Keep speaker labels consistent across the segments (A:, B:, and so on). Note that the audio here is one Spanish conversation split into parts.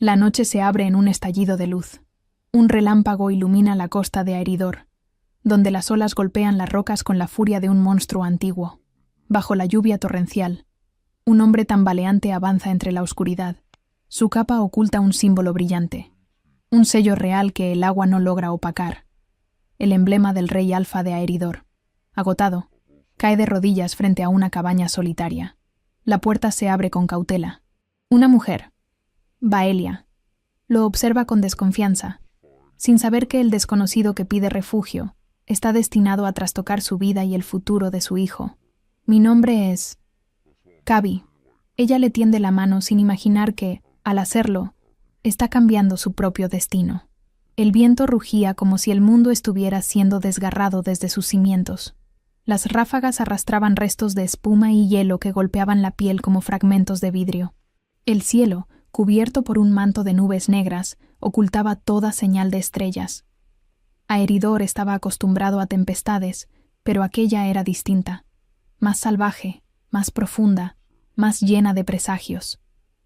A: La noche se abre en un estallido de luz. Un relámpago ilumina la costa de Aeridor, donde las olas golpean las rocas con la furia de un monstruo antiguo. Bajo la lluvia torrencial, un hombre tambaleante avanza entre la oscuridad. Su capa oculta un símbolo brillante, un sello real que el agua no logra opacar, el emblema del rey alfa de Aeridor. Agotado, cae de rodillas frente a una cabaña solitaria. La puerta se abre con cautela. Una mujer, Baelia, lo observa con desconfianza, sin saber que el desconocido que pide refugio está destinado a trastocar su vida y el futuro de su hijo. Mi nombre es Kabi. Ella le tiende la mano sin imaginar que, al hacerlo, está cambiando su propio destino. El viento rugía como si el mundo estuviera siendo desgarrado desde sus cimientos. Las ráfagas arrastraban restos de espuma y hielo que golpeaban la piel como fragmentos de vidrio. El cielo, cubierto por un manto de nubes negras, ocultaba toda señal de estrellas. Aeridor estaba acostumbrado a tempestades, pero aquella era distinta. Más salvaje, más profunda, más llena de presagios.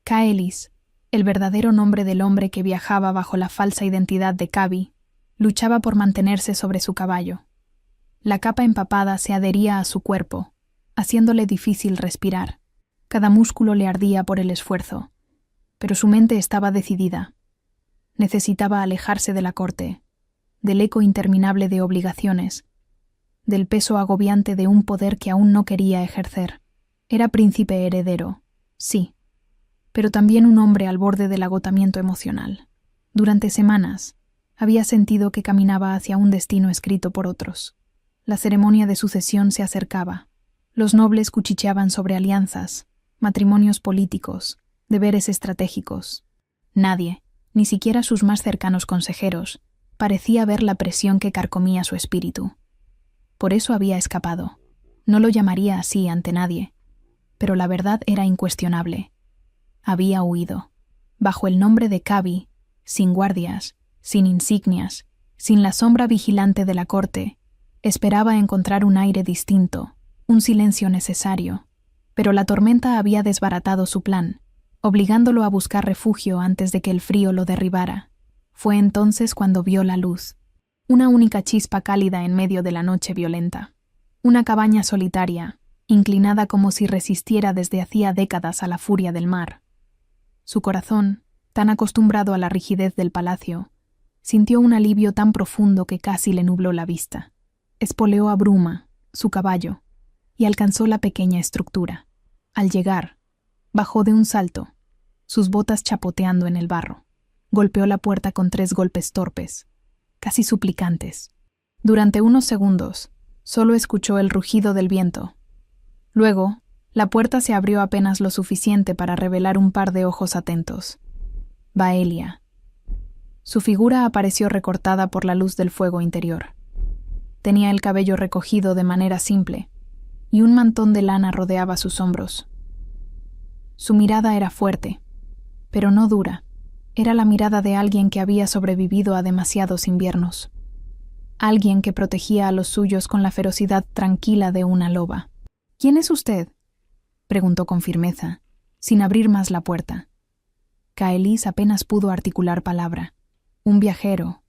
A: Kaelis, el verdadero nombre del hombre que viajaba bajo la falsa identidad de Kabi, luchaba por mantenerse sobre su caballo. La capa empapada se adhería a su cuerpo, haciéndole difícil respirar. Cada músculo le ardía por el esfuerzo, pero su mente estaba decidida. Necesitaba alejarse de la corte, del eco interminable de obligaciones, del peso agobiante de un poder que aún no quería ejercer. Era príncipe heredero, sí, pero también un hombre al borde del agotamiento emocional. Durante semanas, había sentido que caminaba hacia un destino escrito por otros. La ceremonia de sucesión se acercaba. Los nobles cuchicheaban sobre alianzas, matrimonios políticos, deberes estratégicos. Nadie, ni siquiera sus más cercanos consejeros, parecía ver la presión que carcomía su espíritu. Por eso había escapado. No lo llamaría así ante nadie, pero la verdad era incuestionable. Había huido, bajo el nombre de Kabi, sin guardias, sin insignias, sin la sombra vigilante de la corte. Esperaba encontrar un aire distinto, un silencio necesario, pero la tormenta había desbaratado su plan, obligándolo a buscar refugio antes de que el frío lo derribara. Fue entonces cuando vio la luz, una única chispa cálida en medio de la noche violenta. Una cabaña solitaria, inclinada como si resistiera desde hacía décadas a la furia del mar. Su corazón, tan acostumbrado a la rigidez del palacio, sintió un alivio tan profundo que casi le nubló la vista. Espoleó a Bruma, su caballo, y alcanzó la pequeña estructura. Al llegar, bajó de un salto, sus botas chapoteando en el barro. Golpeó la puerta con 3 golpes torpes, casi suplicantes. Durante unos segundos, solo escuchó el rugido del viento. Luego, la puerta se abrió apenas lo suficiente para revelar un par de ojos atentos. Baelia. Su figura apareció recortada por la luz del fuego interior. Tenía el cabello recogido de manera simple, y un mantón de lana rodeaba sus hombros. Su mirada era fuerte, pero no dura. Era la mirada de alguien que había sobrevivido a demasiados inviernos. Alguien que protegía a los suyos con la ferocidad tranquila de una loba. «¿Quién es usted?», preguntó con firmeza, sin abrir más la puerta. Kaelis apenas pudo articular palabra. «Un viajero.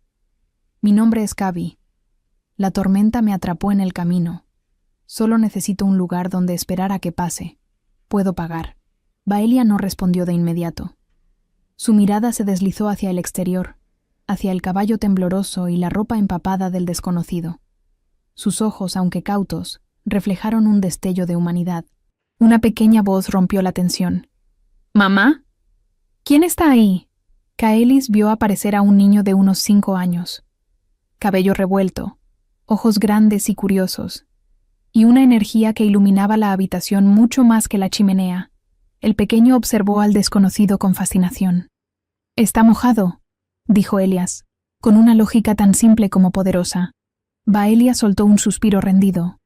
A: Mi nombre es Kabi. La tormenta me atrapó en el camino. Solo necesito un lugar donde esperar a que pase. Puedo pagar». Baelia no respondió de inmediato. Su mirada se deslizó hacia el exterior, hacia el caballo tembloroso y la ropa empapada del desconocido. Sus ojos, aunque cautos, reflejaron un destello de humanidad. Una pequeña voz rompió la tensión. «¿Mamá? ¿Quién está ahí?». Kaelis vio aparecer a un niño de unos 5 años. Cabello revuelto, ojos grandes y curiosos, y una energía que iluminaba la habitación mucho más que la chimenea. El pequeño observó al desconocido con fascinación. «Está mojado», dijo Elias, con una lógica tan simple como poderosa. Baelia soltó un suspiro rendido,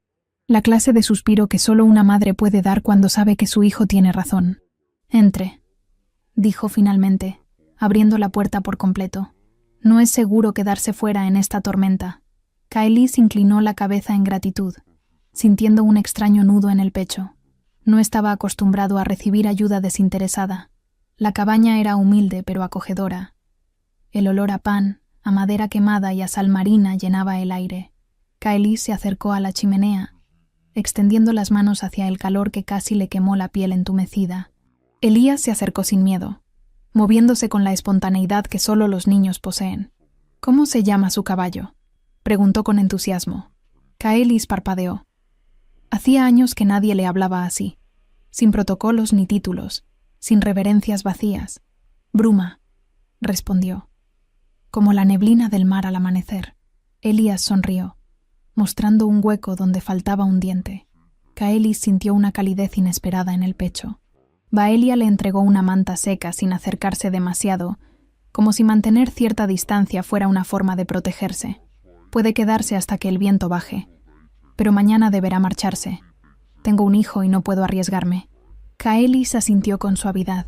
A: la clase de suspiro que solo una madre puede dar cuando sabe que su hijo tiene razón. «Entre», dijo finalmente, abriendo la puerta por completo. «No es seguro quedarse fuera en esta tormenta». Kaelis inclinó la cabeza en gratitud, sintiendo un extraño nudo en el pecho. No estaba acostumbrado a recibir ayuda desinteresada. La cabaña era humilde pero acogedora. El olor a pan, a madera quemada y a sal marina llenaba el aire. Kaelis se acercó a la chimenea, extendiendo las manos hacia el calor que casi le quemó la piel entumecida. Elías se acercó sin miedo, moviéndose con la espontaneidad que solo los niños poseen. «¿Cómo se llama su caballo?», preguntó con entusiasmo. Kaelis parpadeó. Hacía años que nadie le hablaba así, sin protocolos ni títulos, sin reverencias vacías. «Bruma», respondió. «Como la neblina del mar al amanecer». Elías sonrió, mostrando un hueco donde faltaba un diente. Kaelis sintió una calidez inesperada en el pecho. Baelia le entregó una manta seca sin acercarse demasiado, como si mantener cierta distancia fuera una forma de protegerse. «Puede quedarse hasta que el viento baje, pero mañana deberá marcharse. Tengo un hijo y no puedo arriesgarme». Kaelis asintió con suavidad.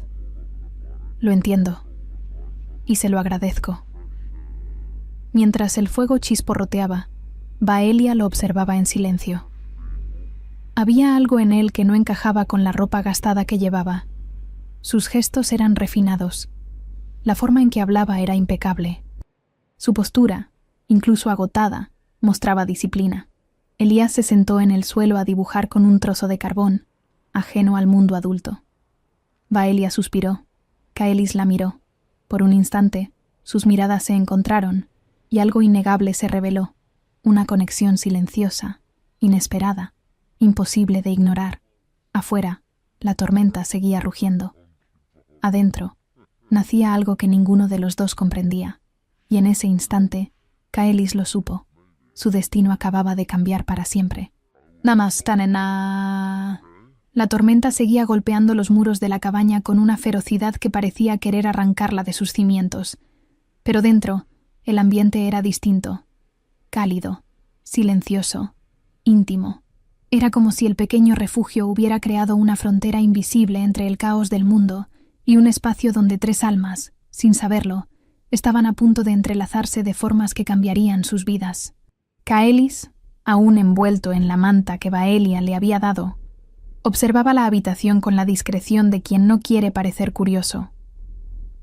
A: «Lo entiendo, y se lo agradezco». Mientras el fuego chisporroteaba, Baelia lo observaba en silencio. Había algo en él que no encajaba con la ropa gastada que llevaba. Sus gestos eran refinados. La forma en que hablaba era impecable. Su postura, incluso agotada, mostraba disciplina. Elías se sentó en el suelo a dibujar con un trozo de carbón, ajeno al mundo adulto. Baelia suspiró. Kaelis la miró. Por un instante, sus miradas se encontraron, y algo innegable se reveló. Una conexión silenciosa, inesperada, imposible de ignorar. Afuera, la tormenta seguía rugiendo. Adentro, nacía algo que ninguno de los dos comprendía, y en ese instante, Kaelis lo supo. Su destino acababa de cambiar para siempre. «Namastanena». La tormenta seguía golpeando los muros de la cabaña con una ferocidad que parecía querer arrancarla de sus cimientos. Pero dentro, el ambiente era distinto. Cálido, silencioso, íntimo. Era como si el pequeño refugio hubiera creado una frontera invisible entre el caos del mundo y un espacio donde tres almas, sin saberlo, estaban a punto de entrelazarse de formas que cambiarían sus vidas. Kaelis, aún envuelto en la manta que Baelia le había dado, observaba la habitación con la discreción de quien no quiere parecer curioso.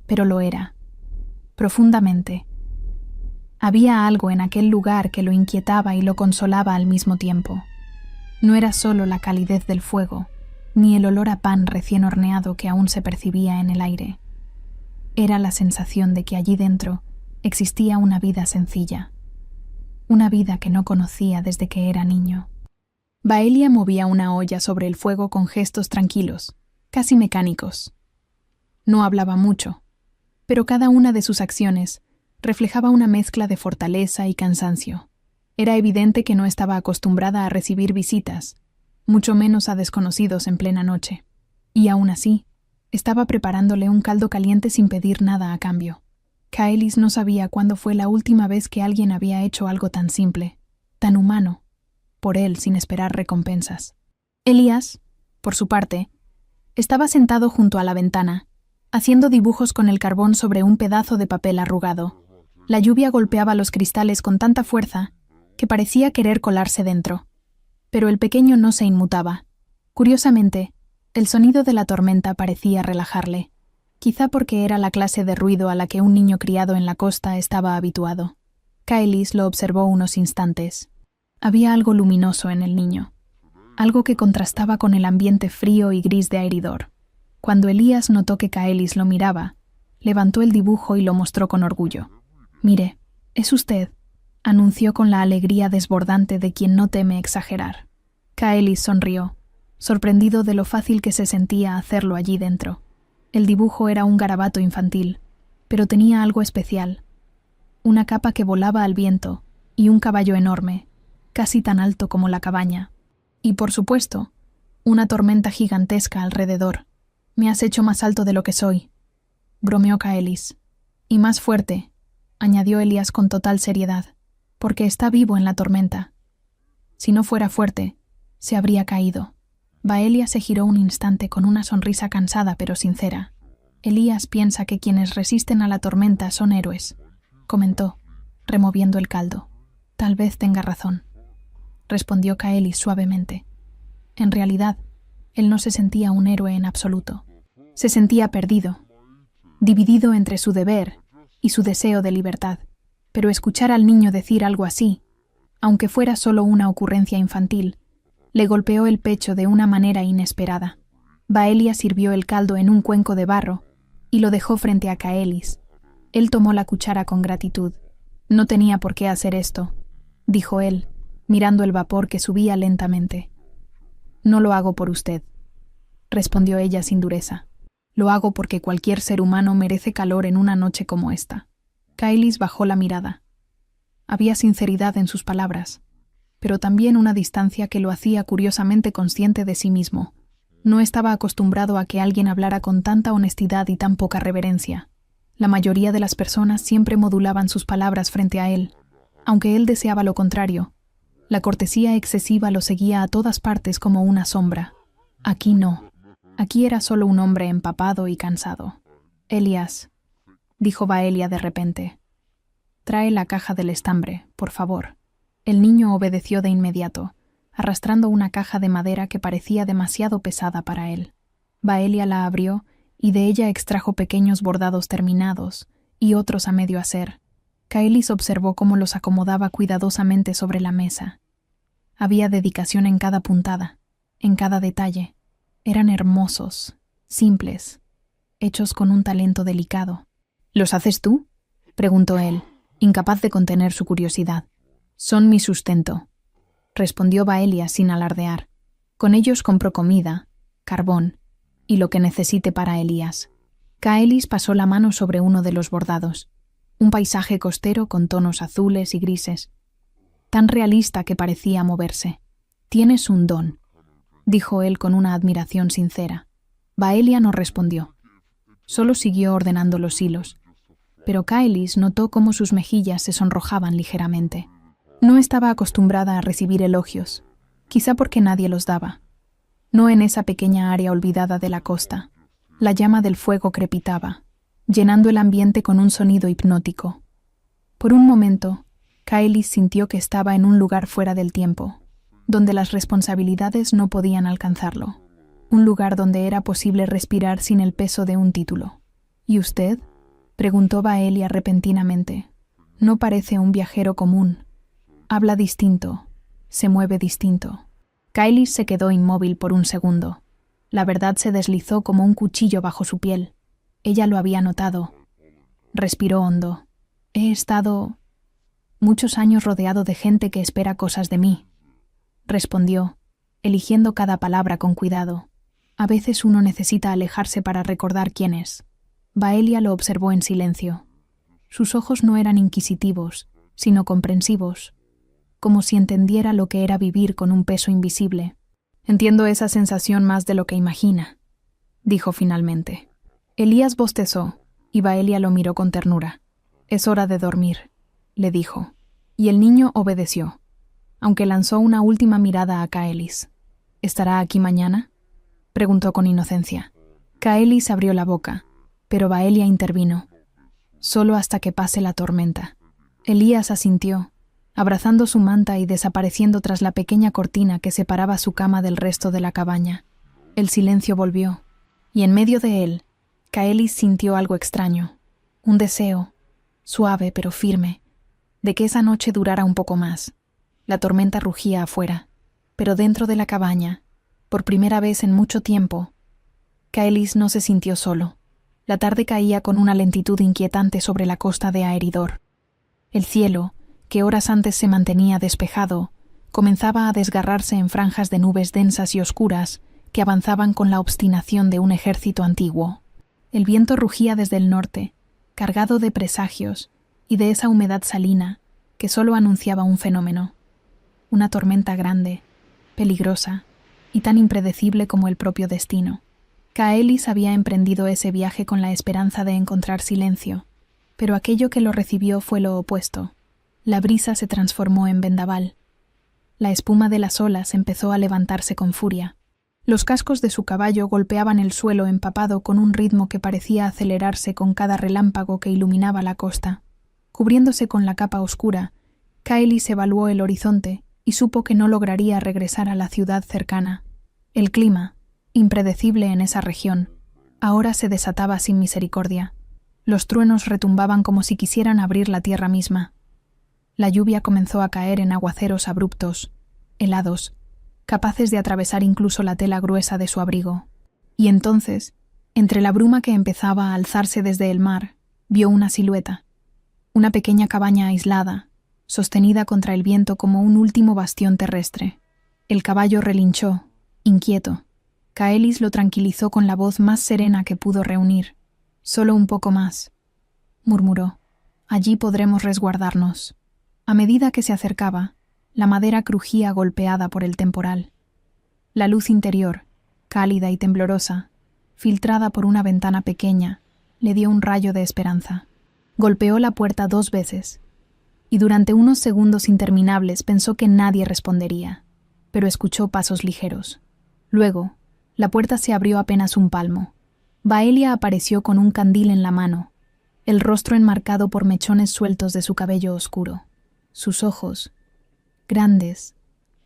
A: Pero lo era, profundamente. Había algo en aquel lugar que lo inquietaba y lo consolaba al mismo tiempo. No era solo la calidez del fuego, ni el olor a pan recién horneado que aún se percibía en el aire. Era la sensación de que allí dentro existía una vida sencilla, una vida que no conocía desde que era niño. Baelia movía una olla sobre el fuego con gestos tranquilos, casi mecánicos. No hablaba mucho, pero cada una de sus acciones reflejaba una mezcla de fortaleza y cansancio. Era evidente que no estaba acostumbrada a recibir visitas, mucho menos a desconocidos en plena noche. Y aún así, estaba preparándole un caldo caliente sin pedir nada a cambio. Kaelis no sabía cuándo fue la última vez que alguien había hecho algo tan simple, tan humano, por él sin esperar recompensas. Elías, por su parte, estaba sentado junto a la ventana, haciendo dibujos con el carbón sobre un pedazo de papel arrugado. La lluvia golpeaba los cristales con tanta fuerza que parecía querer colarse dentro. Pero el pequeño no se inmutaba. Curiosamente, el sonido de la tormenta parecía relajarle, quizá porque era la clase de ruido a la que un niño criado en la costa estaba habituado. Kaelis lo observó unos instantes. Había algo luminoso en el niño, algo que contrastaba con el ambiente frío y gris de Airidor. Cuando Elías notó que Kaelis lo miraba, levantó el dibujo y lo mostró con orgullo. «Mire, es usted», anunció con la alegría desbordante de quien no teme exagerar. Kaelis sonrió, sorprendido de lo fácil que se sentía hacerlo allí dentro. El dibujo era un garabato infantil, pero tenía algo especial. Una capa que volaba al viento y un caballo enorme, casi tan alto como la cabaña. Y, por supuesto, una tormenta gigantesca alrededor. «Me has hecho más alto de lo que soy», bromeó Kaelis. «Y más fuerte», añadió Elías con total seriedad, «porque está vivo en la tormenta. Si no fuera fuerte, se habría caído». Baelia se giró un instante con una sonrisa cansada pero sincera. «Elías piensa que quienes resisten a la tormenta son héroes», comentó, removiendo el caldo. «Tal vez tenga razón», respondió Kaelis suavemente. En realidad, él no se sentía un héroe en absoluto. Se sentía perdido, dividido entre su deber y su deseo de libertad. Pero escuchar al niño decir algo así, aunque fuera solo una ocurrencia infantil, le golpeó el pecho de una manera inesperada. Baelia sirvió el caldo en un cuenco de barro y lo dejó frente a Kaelis. Él tomó la cuchara con gratitud. «No tenía por qué hacer esto», dijo él, mirando el vapor que subía lentamente. «No lo hago por usted», respondió ella sin dureza. «Lo hago porque cualquier ser humano merece calor en una noche como esta». Kaelis bajó la mirada. Había sinceridad en sus palabras, pero también una distancia que lo hacía curiosamente consciente de sí mismo. No estaba acostumbrado a que alguien hablara con tanta honestidad y tan poca reverencia. La mayoría de las personas siempre modulaban sus palabras frente a él, aunque él deseaba lo contrario. La cortesía excesiva lo seguía a todas partes como una sombra. Aquí no. Aquí era solo un hombre empapado y cansado. «Elias», dijo Baelia de repente. «Trae la caja del estambre, por favor». El niño obedeció de inmediato, arrastrando una caja de madera que parecía demasiado pesada para él. Baelia la abrió y de ella extrajo pequeños bordados terminados y otros a medio hacer. Kaelis observó cómo los acomodaba cuidadosamente sobre la mesa. Había dedicación en cada puntada, en cada detalle. Eran hermosos, simples, hechos con un talento delicado. «¿Los haces tú?», preguntó él, incapaz de contener su curiosidad. «Son mi sustento», respondió Baelia sin alardear. «Con ellos compro comida, carbón y lo que necesite para Elías». Kaelis pasó la mano sobre uno de los bordados. Un paisaje costero con tonos azules y grises, tan realista que parecía moverse. «Tienes un don», dijo él con una admiración sincera. Baelia no respondió. Solo siguió ordenando los hilos. Pero Kaelis notó cómo sus mejillas se sonrojaban ligeramente. No estaba acostumbrada a recibir elogios, quizá porque nadie los daba. No en esa pequeña área olvidada de la costa. La llama del fuego crepitaba, llenando el ambiente con un sonido hipnótico. Por un momento, Kaelis sintió que estaba en un lugar fuera del tiempo, donde las responsabilidades no podían alcanzarlo. Un lugar donde era posible respirar sin el peso de un título. «¿Y usted?», preguntó Baelia repentinamente. «No parece un viajero común. Habla distinto, se mueve distinto». Kaelis se quedó inmóvil por un segundo. La verdad se deslizó como un cuchillo bajo su piel. Ella lo había notado. Respiró hondo. «He estado muchos años rodeado de gente que espera cosas de mí», respondió, eligiendo cada palabra con cuidado. «A veces uno necesita alejarse para recordar quién es». Baelia lo observó en silencio. Sus ojos no eran inquisitivos, sino comprensivos, como si entendiera lo que era vivir con un peso invisible. «Entiendo esa sensación más de lo que imagina», dijo finalmente. Elías bostezó, y Baelia lo miró con ternura. «Es hora de dormir», le dijo, y el niño obedeció, aunque lanzó una última mirada a Kaelis. «¿Estará aquí mañana?», preguntó con inocencia. Kaelis abrió la boca, pero Baelia intervino. «Solo hasta que pase la tormenta». Elías asintió, abrazando su manta y desapareciendo tras la pequeña cortina que separaba su cama del resto de la cabaña. El silencio volvió, y en medio de él, Kaelis sintió algo extraño, un deseo, suave pero firme, de que esa noche durara un poco más. La tormenta rugía afuera, pero dentro de la cabaña, por primera vez en mucho tiempo, Kaelis no se sintió solo. La tarde caía con una lentitud inquietante sobre la costa de Aeridor. El cielo, que horas antes se mantenía despejado, comenzaba a desgarrarse en franjas de nubes densas y oscuras que avanzaban con la obstinación de un ejército antiguo. El viento rugía desde el norte, cargado de presagios y de esa humedad salina que solo anunciaba un fenómeno. Una tormenta grande, peligrosa y tan impredecible como el propio destino. Kaelis había emprendido ese viaje con la esperanza de encontrar silencio, pero aquello que lo recibió fue lo opuesto. La brisa se transformó en vendaval. La espuma de las olas empezó a levantarse con furia. Los cascos de su caballo golpeaban el suelo empapado con un ritmo que parecía acelerarse con cada relámpago que iluminaba la costa. Cubriéndose con la capa oscura, Kaelis evaluó el horizonte y supo que no lograría regresar a la ciudad cercana. El clima, impredecible en esa región, ahora se desataba sin misericordia. Los truenos retumbaban como si quisieran abrir la tierra misma. La lluvia comenzó a caer en aguaceros abruptos, helados, capaces de atravesar incluso la tela gruesa de su abrigo. Y entonces, entre la bruma que empezaba a alzarse desde el mar, vio una silueta, una pequeña cabaña aislada, sostenida contra el viento como un último bastión terrestre. El caballo relinchó, inquieto. Caelis lo tranquilizó con la voz más serena que pudo reunir. «Solo un poco más», murmuró. «Allí podremos resguardarnos». A medida que se acercaba, la madera crujía golpeada por el temporal. La luz interior, cálida y temblorosa, filtrada por una ventana pequeña, le dio un rayo de esperanza. Golpeó la puerta 2 veces, y durante unos segundos interminables pensó que nadie respondería, pero escuchó pasos ligeros. Luego, la puerta se abrió apenas un palmo. Baelia apareció con un candil en la mano, el rostro enmarcado por mechones sueltos de su cabello oscuro. Sus ojos, grandes,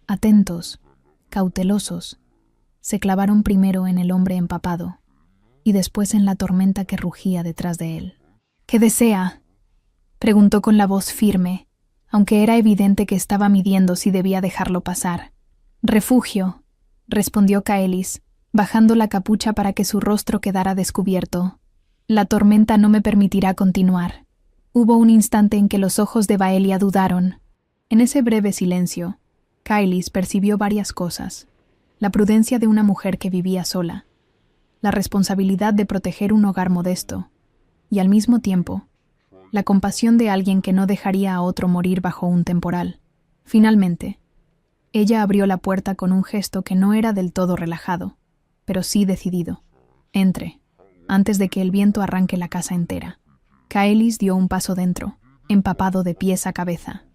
A: atentos, cautelosos, se clavaron primero en el hombre empapado y después en la tormenta que rugía detrás de él. «¿Qué desea?», preguntó con la voz firme, aunque era evidente que estaba midiendo si debía dejarlo pasar. «Refugio», respondió Caelis, bajando la capucha para que su rostro quedara descubierto. «La tormenta no me permitirá continuar». Hubo un instante en que los ojos de Baelia dudaron. En ese breve silencio, Caelis percibió varias cosas. La prudencia de una mujer que vivía sola, la responsabilidad de proteger un hogar modesto, y al mismo tiempo, la compasión de alguien que no dejaría a otro morir bajo un temporal. Finalmente, ella abrió la puerta con un gesto que no era del todo relajado, pero sí decidido. «Entre, antes de que el viento arranque la casa entera». Caelis dio un paso dentro, empapado de pies a cabeza.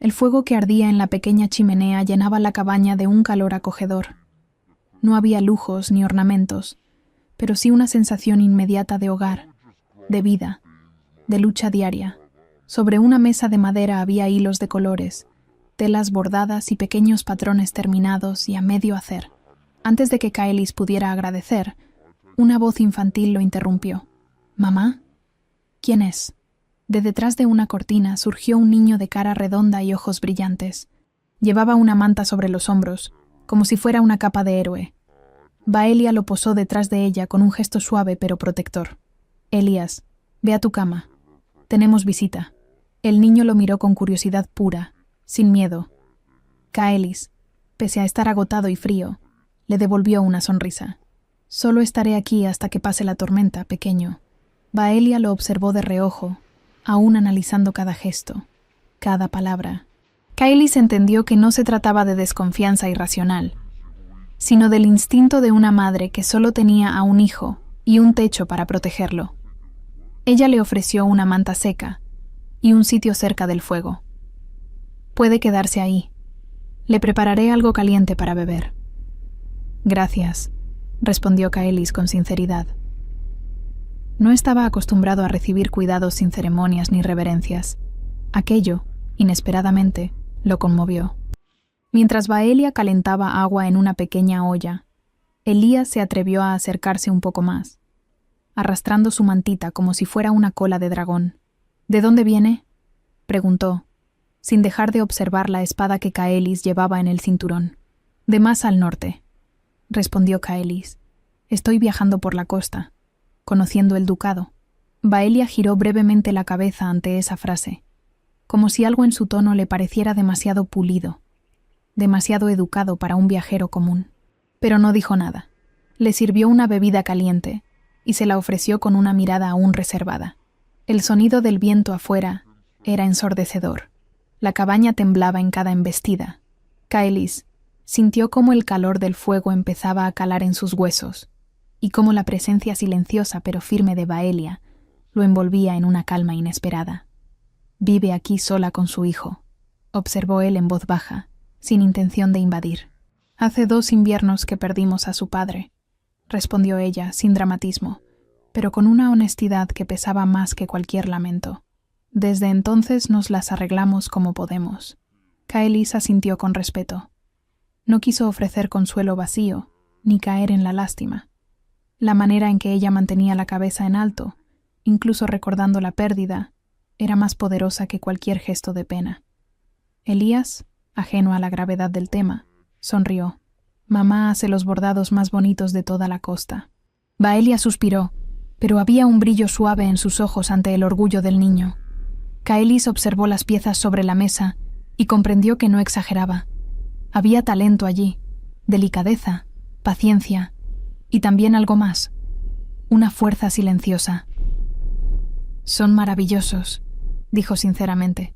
A: El fuego que ardía en la pequeña chimenea llenaba la cabaña de un calor acogedor. No había lujos ni ornamentos, pero sí una sensación inmediata de hogar, de vida, de lucha diaria. Sobre una mesa de madera había hilos de colores, telas bordadas y pequeños patrones terminados y a medio hacer. Antes de que Caelis pudiera agradecer, una voz infantil lo interrumpió. «¿Mamá? ¿Quién es?». De detrás de una cortina surgió un niño de cara redonda y ojos brillantes. Llevaba una manta sobre los hombros, como si fuera una capa de héroe. Baelia lo posó detrás de ella con un gesto suave pero protector. «Elías, ve a tu cama. Tenemos visita». El niño lo miró con curiosidad pura, sin miedo. Caelis, pese a estar agotado y frío, le devolvió una sonrisa. «Solo estaré aquí hasta que pase la tormenta, pequeño». Baelia lo observó de reojo, aún analizando cada gesto, cada palabra. Caelis entendió que no se trataba de desconfianza irracional, sino del instinto de una madre que solo tenía a un hijo y un techo para protegerlo. Ella le ofreció una manta seca y un sitio cerca del fuego. «Puede quedarse ahí. Le prepararé algo caliente para beber». «Gracias», respondió Caelis con sinceridad. No estaba acostumbrado a recibir cuidados sin ceremonias ni reverencias. Aquello, inesperadamente, lo conmovió. Mientras Baelia calentaba agua en una pequeña olla, Elías se atrevió a acercarse un poco más, arrastrando su mantita como si fuera una cola de dragón. «¿De dónde viene?», preguntó, sin dejar de observar la espada que Caelis llevaba en el cinturón. «De más al norte», respondió Caelis. «Estoy viajando por la costa, conociendo el ducado». Baelia giró brevemente la cabeza ante esa frase, como si algo en su tono le pareciera demasiado pulido, demasiado educado para un viajero común. Pero no dijo nada. Le sirvió una bebida caliente y se la ofreció con una mirada aún reservada. El sonido del viento afuera era ensordecedor. La cabaña temblaba en cada embestida. Caelis sintió cómo el calor del fuego empezaba a calar en sus huesos y cómo la presencia silenciosa pero firme de Baelia lo envolvía en una calma inesperada. «Vive aquí sola con su hijo», observó él en voz baja, sin intención de invadir. «Hace 2 inviernos que perdimos a su padre», respondió ella, sin dramatismo, pero con una honestidad que pesaba más que cualquier lamento. «Desde entonces nos las arreglamos como podemos». Caelis asintió con respeto. No quiso ofrecer consuelo vacío, ni caer en la lástima. La manera en que ella mantenía la cabeza en alto incluso recordando la pérdida, era más poderosa que cualquier gesto de pena. Elías, ajeno a la gravedad del tema, sonrió. Mamá hace los bordados más bonitos de toda la costa. Baelia suspiró, pero había un brillo suave en sus ojos ante el orgullo del niño. Caelis observó las piezas sobre la mesa y comprendió que no exageraba. Había talento allí, delicadeza, paciencia y también algo más, una fuerza silenciosa. «Son maravillosos», dijo sinceramente.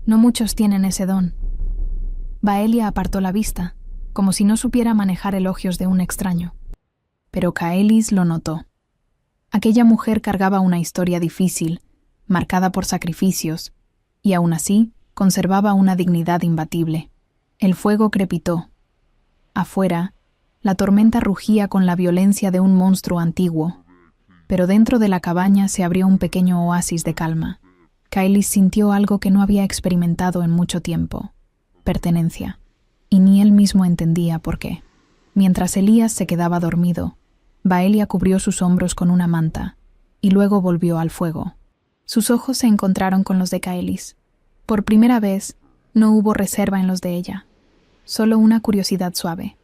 A: «No muchos tienen ese don». Baelia apartó la vista, como si no supiera manejar elogios de un extraño. Pero Caelis lo notó. Aquella mujer cargaba una historia difícil, marcada por sacrificios, y aún así conservaba una dignidad imbatible. El fuego crepitó. Afuera, la tormenta rugía con la violencia de un monstruo antiguo, pero dentro de la cabaña se abrió un pequeño oasis de calma. Caelis sintió algo que no había experimentado en mucho tiempo: pertenencia, y ni él mismo entendía por qué. Mientras Elías se quedaba dormido, Baelia cubrió sus hombros con una manta, y luego volvió al fuego. Sus ojos se encontraron con los de Caelis. Por primera vez, no hubo reserva en los de ella, solo una curiosidad suave.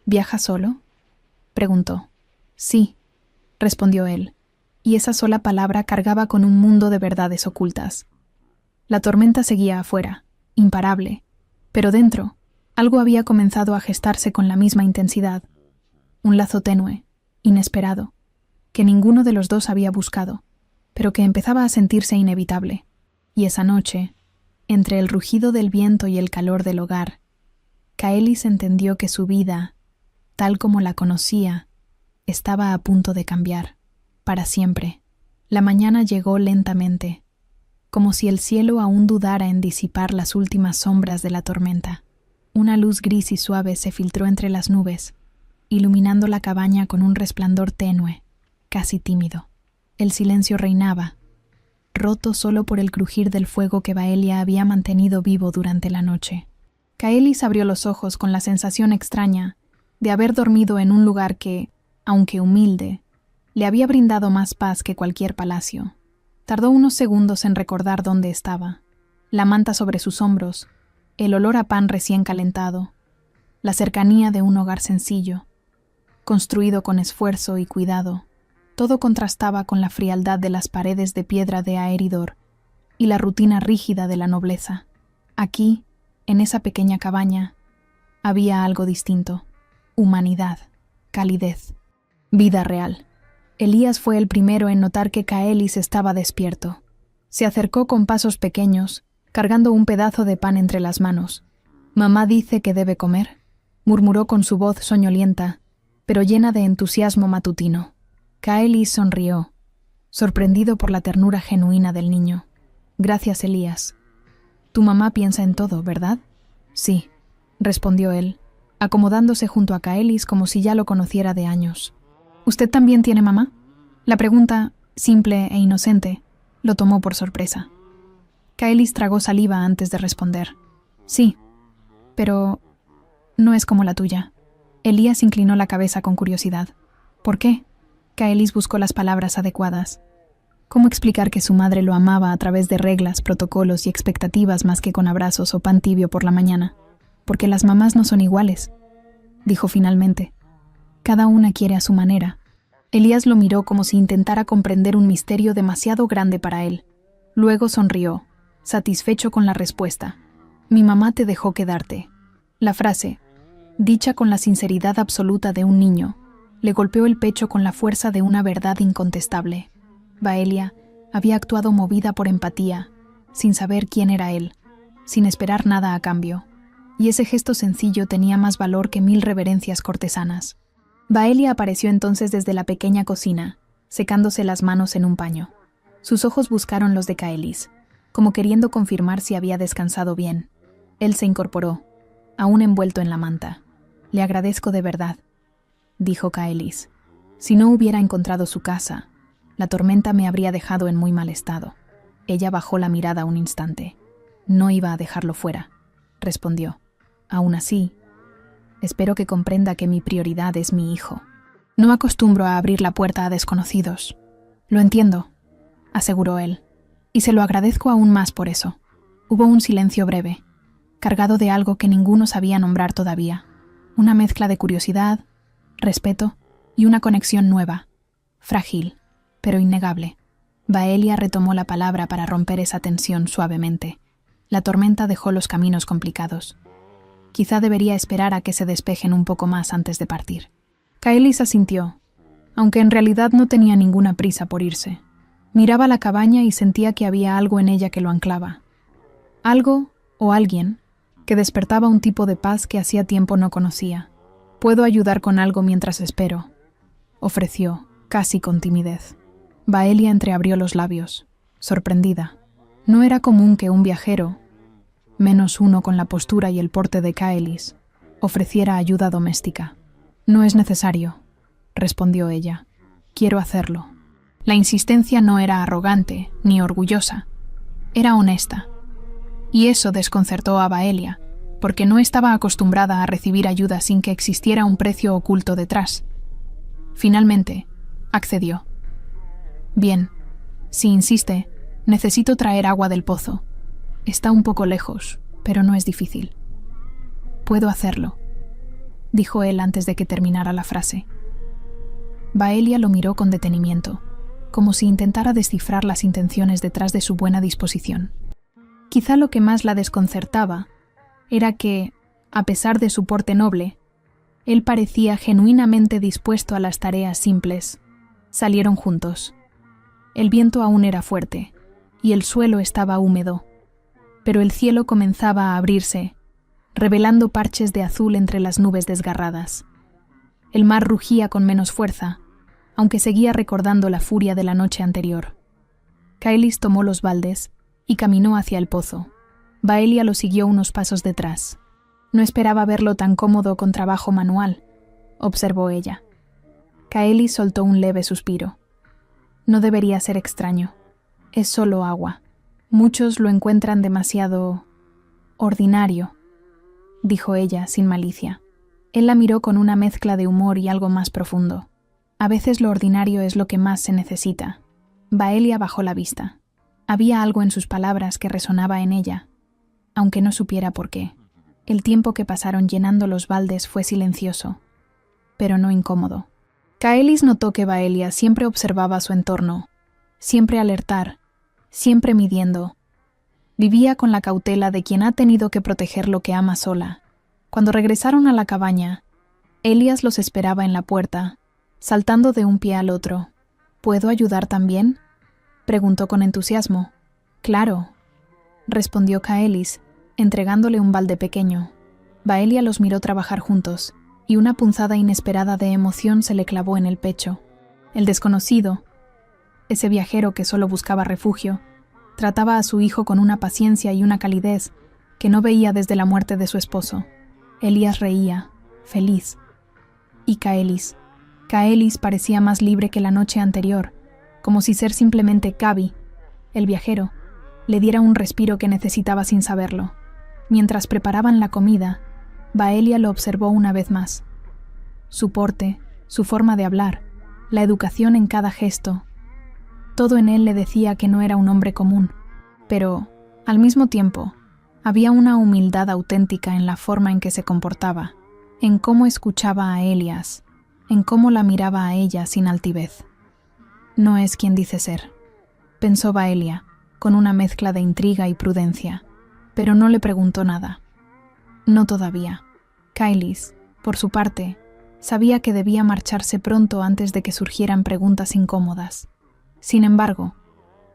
A: «¿Viaja solo?», preguntó. «Sí», respondió él, y esa sola palabra cargaba con un mundo de verdades ocultas. La tormenta seguía afuera, imparable, pero dentro, algo había comenzado a gestarse con la misma intensidad. Un lazo tenue, inesperado, que ninguno de los dos había buscado, pero que empezaba a sentirse inevitable. Y esa noche, entre el rugido del viento y el calor del hogar, Caelis entendió que su vida, tal como la conocía, estaba a punto de cambiar, para siempre. La mañana llegó lentamente, como si el cielo aún dudara en disipar las últimas sombras de la tormenta. Una luz gris y suave se filtró entre las nubes, iluminando la cabaña con un resplandor tenue, casi tímido. El silencio reinaba, roto solo por el crujir del fuego que Baelia había mantenido vivo durante la noche. Caelis abrió los ojos con la sensación extraña de haber dormido en un lugar que, aunque humilde, le había brindado más paz que cualquier palacio. Tardó unos segundos en recordar dónde estaba: la manta sobre sus hombros, el olor a pan recién calentado, la cercanía de un hogar sencillo, construido con esfuerzo y cuidado. Todo contrastaba con la frialdad de las paredes de piedra de Aeridor y la rutina rígida de la nobleza. Aquí, en esa pequeña cabaña, había algo distinto: humanidad, calidez, vida real. Elías fue el primero en notar que Caelis estaba despierto. Se acercó con pasos pequeños, cargando un pedazo de pan entre las manos. «Mamá dice que debe comer», murmuró con su voz soñolienta, pero llena de entusiasmo matutino. Caelis sonrió, sorprendido por la ternura genuina del niño. «Gracias, Elías. Tu mamá piensa en todo, ¿verdad?» «Sí», respondió él, acomodándose junto a Caelis como si ya lo conociera de años. «¿Usted también tiene mamá?». La pregunta, simple e inocente, lo tomó por sorpresa. Caelis tragó saliva antes de responder. «Sí, pero no es como la tuya». Elías inclinó la cabeza con curiosidad. «¿Por qué?». Caelis buscó las palabras adecuadas. ¿Cómo explicar que su madre lo amaba a través de reglas, protocolos y expectativas más que con abrazos o pan tibio por la mañana? «Porque las mamás no son iguales», dijo finalmente. «Cada una quiere a su manera». Elías lo miró como si intentara comprender un misterio demasiado grande para él. Luego sonrió, satisfecho con la respuesta. «Mi mamá te dejó quedarte». La frase, dicha con la sinceridad absoluta de un niño, le golpeó el pecho con la fuerza de una verdad incontestable. Baelia había actuado movida por empatía, sin saber quién era él, sin esperar nada a cambio. Y ese gesto sencillo tenía más valor que 1000 reverencias cortesanas. Baelia apareció entonces desde la pequeña cocina, secándose las manos en un paño. Sus ojos buscaron los de Caelis, como queriendo confirmar si había descansado bien. Él se incorporó, aún envuelto en la manta. «Le agradezco de verdad», dijo Caelis. «Si no hubiera encontrado su casa, la tormenta me habría dejado en muy mal estado». Ella bajó la mirada un instante. «No iba a dejarlo fuera», respondió. «Aún así, espero que comprenda que mi prioridad es mi hijo. No acostumbro a abrir la puerta a desconocidos». «Lo entiendo», aseguró él. Y se lo agradezco aún más por eso. Hubo un silencio breve, cargado de algo que ninguno sabía nombrar todavía. Una mezcla de curiosidad, respeto y una conexión nueva, frágil, pero innegable. Baelia retomó la palabra para romper esa tensión suavemente. La tormenta dejó los caminos complicados. Quizá debería esperar a que se despejen un poco más antes de partir. Kaelis asintió, aunque en realidad no tenía ninguna prisa por irse. Miraba la cabaña y sentía que había algo en ella que lo anclaba. Algo o alguien que despertaba un tipo de paz que hacía tiempo no conocía. «Puedo ayudar con algo mientras espero», ofreció, casi con timidez. Baelia entreabrió los labios, sorprendida. No era común que un viajero, menos uno con la postura y el porte de Kaelis, ofreciera ayuda doméstica. «No es necesario», respondió ella. «Quiero hacerlo». La insistencia no era arrogante ni orgullosa, era honesta. Y eso desconcertó a Baelia, porque no estaba acostumbrada a recibir ayuda sin que existiera un precio oculto detrás. Finalmente, accedió. «Bien, si insiste, necesito traer agua del pozo. Está un poco lejos, pero no es difícil». «Puedo hacerlo», dijo él antes de que terminara la frase. Baelia lo miró con detenimiento, como si intentara descifrar las intenciones detrás de su buena disposición. Quizá lo que más la desconcertaba era que, a pesar de su porte noble, él parecía genuinamente dispuesto a las tareas simples. Salieron juntos. El viento aún era fuerte, y el suelo estaba húmedo, pero el cielo comenzaba a abrirse, revelando parches de azul entre las nubes desgarradas. El mar rugía con menos fuerza, aunque seguía recordando la furia de la noche anterior. Kaelis tomó los baldes y caminó hacia el pozo. Baelia lo siguió unos pasos detrás. «No esperaba verlo tan cómodo con trabajo manual», observó ella. Kaelis soltó un leve suspiro. «No debería ser extraño. Es solo agua. Muchos lo encuentran demasiado ordinario», dijo ella sin malicia. Él la miró con una mezcla de humor y algo más profundo. «A veces lo ordinario es lo que más se necesita». Baelia bajó la vista. Había algo en sus palabras que resonaba en ella, aunque no supiera por qué. El tiempo que pasaron llenando los baldes fue silencioso, pero no incómodo. Kaelis notó que Baelia siempre observaba su entorno, siempre alertar, siempre midiendo. Vivía con la cautela de quien ha tenido que proteger lo que ama sola. Cuando regresaron a la cabaña, Elias los esperaba en la puerta, saltando de un pie al otro. «¿Puedo ayudar también?», preguntó con entusiasmo. «Claro», respondió Kaelis, entregándole un balde pequeño. Baelia los miró trabajar juntos, y una punzada inesperada de emoción se le clavó en el pecho. El desconocido, ese viajero que solo buscaba refugio, trataba a su hijo con una paciencia y una calidez que no veía desde la muerte de su esposo. Elias reía, feliz. Y Kaelis parecía más libre que la noche anterior, como si ser simplemente Kabi, el viajero, le diera un respiro que necesitaba sin saberlo. Mientras preparaban la comida, Baelia lo observó una vez más. Su porte, su forma de hablar, la educación en cada gesto, todo en él le decía que no era un hombre común, pero, al mismo tiempo, había una humildad auténtica en la forma en que se comportaba, en cómo escuchaba a Elias, en cómo la miraba a ella sin altivez. «No es quien dice ser», pensó Baelia, con una mezcla de intriga y prudencia, pero no le preguntó nada. No todavía. Kaelis, por su parte, sabía que debía marcharse pronto antes de que surgieran preguntas incómodas. Sin embargo,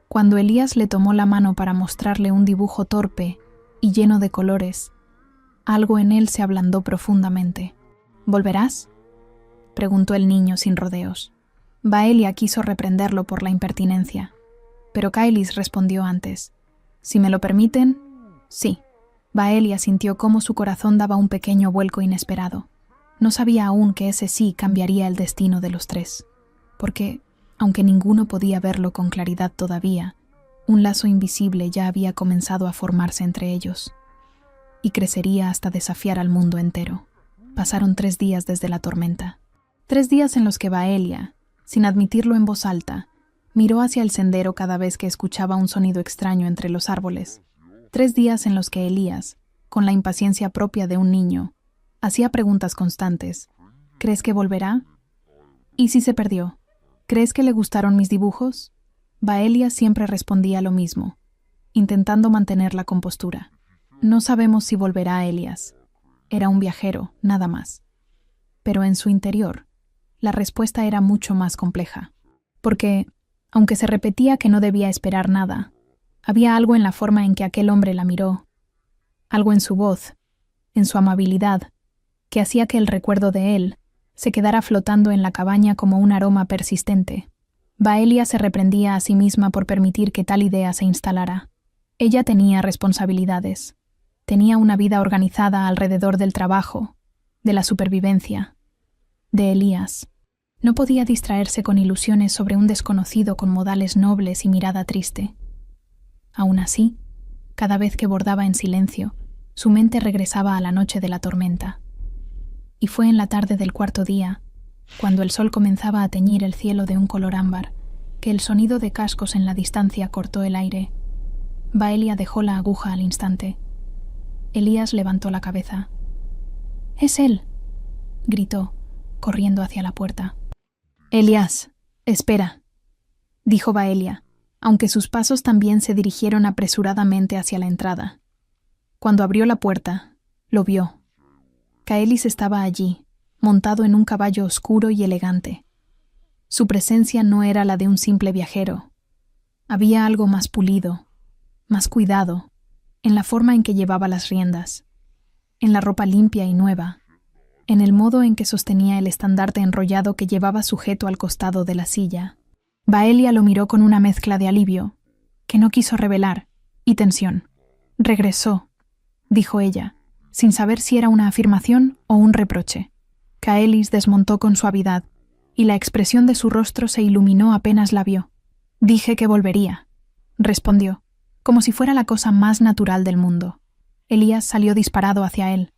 A: cuando Elias le tomó la mano para mostrarle un dibujo torpe y lleno de colores, algo en él se ablandó profundamente. «¿Volverás?», preguntó el niño sin rodeos. Baelia quiso reprenderlo por la impertinencia, pero Kaelis respondió antes. «Si me lo permiten, sí». Baelia sintió cómo su corazón daba un pequeño vuelco inesperado. No sabía aún que ese sí cambiaría el destino de los tres, porque, aunque ninguno podía verlo con claridad todavía, un lazo invisible ya había comenzado a formarse entre ellos, y crecería hasta desafiar al mundo entero. Pasaron 3 días desde la tormenta. 3 días en los que Baelia, sin admitirlo en voz alta, Miró hacia el sendero cada vez que escuchaba un sonido extraño entre los árboles. 3 días en los que Elías, con la impaciencia propia de un niño, hacía preguntas constantes. ¿Crees que volverá? ¿Y si se perdió? ¿Crees que le gustaron mis dibujos? Baelia siempre respondía lo mismo, intentando mantener la compostura. No sabemos si volverá Elías. Era un viajero, nada más. Pero en su interior, la respuesta era mucho más compleja. Porque, aunque se repetía que no debía esperar nada, había algo en la forma en que aquel hombre la miró, algo en su voz, en su amabilidad, que hacía que el recuerdo de él se quedara flotando en la cabaña como un aroma persistente. Baelia se reprendía a sí misma por permitir que tal idea se instalara. Ella tenía responsabilidades. Tenía una vida organizada alrededor del trabajo, de la supervivencia, de Elías. No podía distraerse con ilusiones sobre un desconocido con modales nobles y mirada triste. Aún así, cada vez que bordaba en silencio, su mente regresaba a la noche de la tormenta. Y fue en la tarde del 4.º día, cuando el sol comenzaba a teñir el cielo de un color ámbar, que el sonido de cascos en la distancia cortó el aire. Baelia dejó la aguja al instante. Elías levantó la cabeza. «¡Es él!», gritó, corriendo hacia la puerta. «Elías, espera», dijo Baelia, aunque sus pasos también se dirigieron apresuradamente hacia la entrada. Cuando abrió la puerta, lo vio. Caelis estaba allí, montado en un caballo oscuro y elegante. Su presencia no era la de un simple viajero. Había algo más pulido, más cuidado, en la forma en que llevaba las riendas, en la ropa limpia y nueva, en el modo en que sostenía el estandarte enrollado que llevaba sujeto al costado de la silla. Baelia lo miró con una mezcla de alivio, que no quiso revelar, y tensión. «Regresó», dijo ella, sin saber si era una afirmación o un reproche. Caelis desmontó con suavidad, y la expresión de su rostro se iluminó apenas la vio. «Dije que volvería», respondió, como si fuera la cosa más natural del mundo. Elías salió disparado hacia él.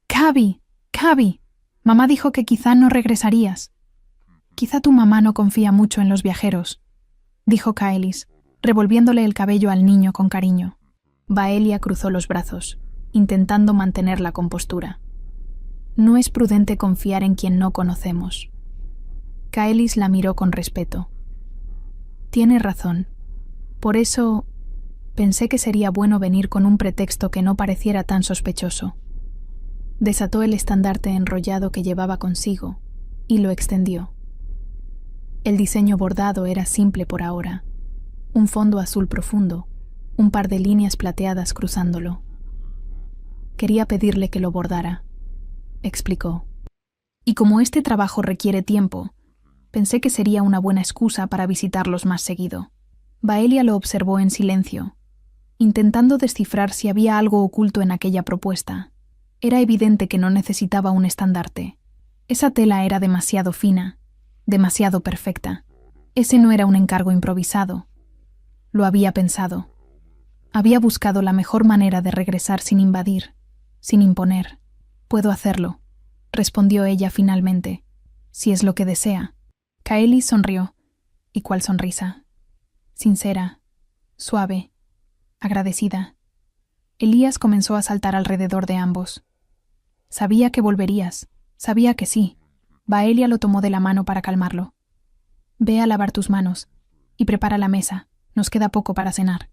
A: «¡Cabi! ¡Cabi! Mamá dijo que quizá no regresarías». «Quizá tu mamá no confía mucho en los viajeros», dijo Caelis, revolviéndole el cabello al niño con cariño. Baelia cruzó los brazos, intentando mantener la compostura. «No es prudente confiar en quien no conocemos». Caelis la miró con respeto. «Tiene razón. Por eso pensé que sería bueno venir con un pretexto que no pareciera tan sospechoso». Desató el estandarte enrollado que llevaba consigo y lo extendió. El diseño bordado era simple por ahora. Un fondo azul profundo, un par de líneas plateadas cruzándolo. «Quería pedirle que lo bordara», explicó. «Y como este trabajo requiere tiempo, pensé que sería una buena excusa para visitarlos más seguido». Baelia lo observó en silencio, intentando descifrar si había algo oculto en aquella propuesta. Era evidente que no necesitaba un estandarte. Esa tela era demasiado fina, demasiado perfecta. Ese no era un encargo improvisado. Lo había pensado. Había buscado la mejor manera de regresar sin invadir, sin imponer. «Puedo hacerlo», respondió ella finalmente, «si es lo que desea». Caelis sonrió. ¿Y cuál sonrisa? Sincera, suave, agradecida. Elías comenzó a saltar alrededor de ambos. «Sabía que volverías, sabía que sí». Baelia lo tomó de la mano para calmarlo. «Ve a lavar tus manos y prepara la mesa, nos queda poco para cenar».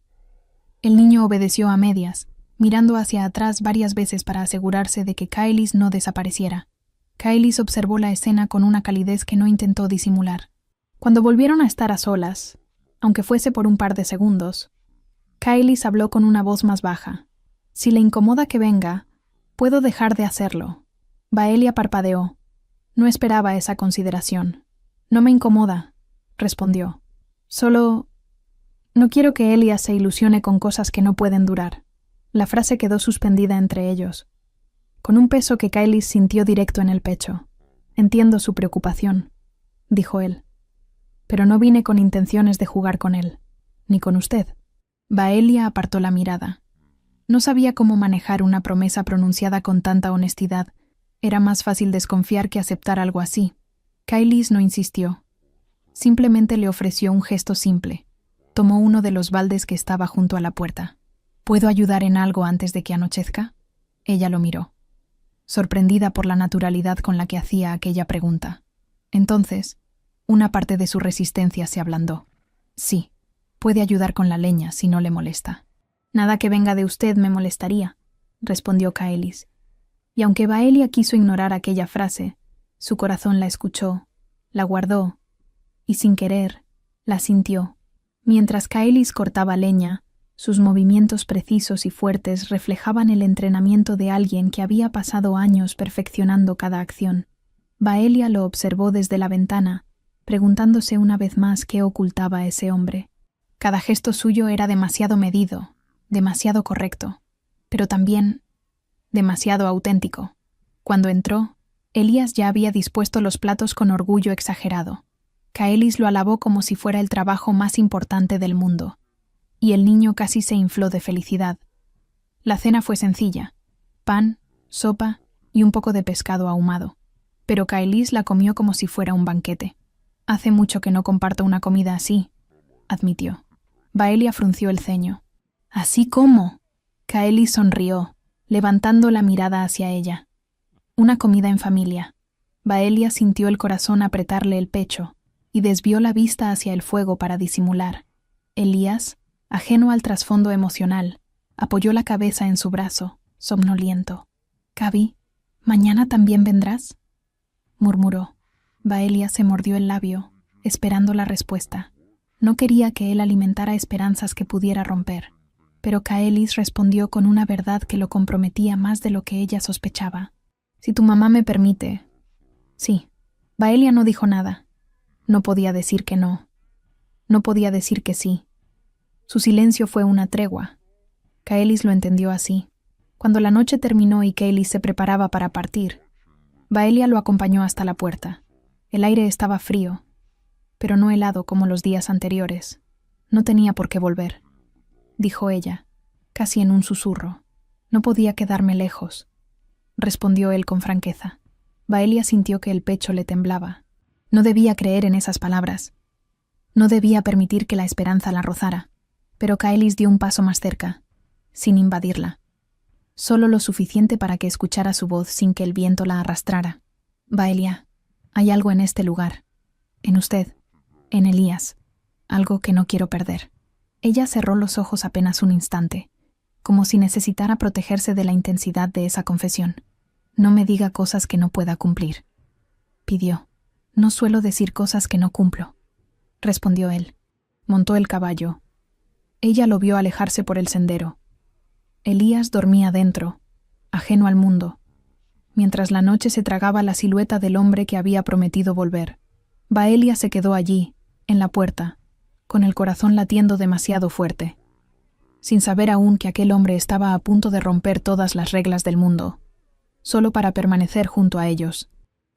A: El niño obedeció a medias, mirando hacia atrás varias veces para asegurarse de que Caelis no desapareciera. Caelis observó la escena con una calidez que no intentó disimular. Cuando volvieron a estar a solas, aunque fuese por un par de segundos, Caelis habló con una voz más baja. «Si le incomoda que venga, puedo dejar de hacerlo». Baelia parpadeó. No esperaba esa consideración. «No me incomoda», respondió. «Solo no quiero que Elías se ilusione con cosas que no pueden durar». La frase quedó suspendida entre ellos, con un peso que Caelis sintió directo en el pecho. «Entiendo su preocupación», dijo él. «Pero no vine con intenciones de jugar con él, ni con usted». Baelia apartó la mirada. No sabía cómo manejar una promesa pronunciada con tanta honestidad. Era más fácil desconfiar que aceptar algo así. Caelis no insistió. Simplemente le ofreció un gesto simple. Tomó uno de los baldes que estaba junto a la puerta. ¿Puedo ayudar en algo antes de que anochezca? Ella lo miró, sorprendida por la naturalidad con la que hacía aquella pregunta. Entonces, una parte de su resistencia se ablandó. Sí, puede ayudar con la leña si no le molesta. Nada que venga de usted me molestaría, respondió Kaelis. Y aunque Baelia quiso ignorar aquella frase, su corazón la escuchó, la guardó, y sin querer, la sintió. Mientras Kaelis cortaba leña, sus movimientos precisos y fuertes reflejaban el entrenamiento de alguien que había pasado años perfeccionando cada acción. Baelia lo observó desde la ventana, preguntándose una vez más qué ocultaba ese hombre. Cada gesto suyo era demasiado medido, demasiado correcto, pero también demasiado auténtico. Cuando entró, Elías ya había dispuesto los platos con orgullo exagerado. Kaelis lo alabó como si fuera el trabajo más importante del mundo, y el niño casi se infló de felicidad. La cena fue sencilla: pan, sopa y un poco de pescado ahumado, pero Kaelis la comió como si fuera un banquete. Hace mucho que no comparto una comida así, admitió. Baelia frunció el ceño. ¿Así cómo? Kaelis sonrió, levantando la mirada hacia ella. Una comida en familia. Baelia sintió el corazón apretarle el pecho y desvió la vista hacia el fuego para disimular. Elías, ajeno al trasfondo emocional, apoyó la cabeza en su brazo, somnoliento. «Cabi, ¿mañana también vendrás?», murmuró. Baelia se mordió el labio, esperando la respuesta. No quería que él alimentara esperanzas que pudiera romper, pero Kaelis respondió con una verdad que lo comprometía más de lo que ella sospechaba. «Si tu mamá me permite». Sí. Baelia no dijo nada. No podía decir que no. No podía decir que sí. Su silencio fue una tregua. Kaelis lo entendió así. Cuando la noche terminó y Kaelis se preparaba para partir, Baelia lo acompañó hasta la puerta. El aire estaba frío, pero no helado como los días anteriores. No tenía por qué volver, dijo ella, casi en un susurro. No podía quedarme lejos, respondió él con franqueza. Baelia sintió que el pecho le temblaba. No debía creer en esas palabras. No debía permitir que la esperanza la rozara. Pero Kaelis dio un paso más cerca, sin invadirla. Solo lo suficiente para que escuchara su voz sin que el viento la arrastrara. «Baelia, hay algo en este lugar. En usted. En Elías. Algo que no quiero perder». Ella cerró los ojos apenas un instante, como si necesitara protegerse de la intensidad de esa confesión. «No me diga cosas que no pueda cumplir», pidió. «No suelo decir cosas que no cumplo», respondió él. Montó el caballo. Ella lo vio alejarse por el sendero. Elías dormía dentro, ajeno al mundo, mientras la noche se tragaba la silueta del hombre que había prometido volver. Baelia se quedó allí, en la puerta, con el corazón latiendo demasiado fuerte, sin saber aún que aquel hombre estaba a punto de romper todas las reglas del mundo, solo para permanecer junto a ellos.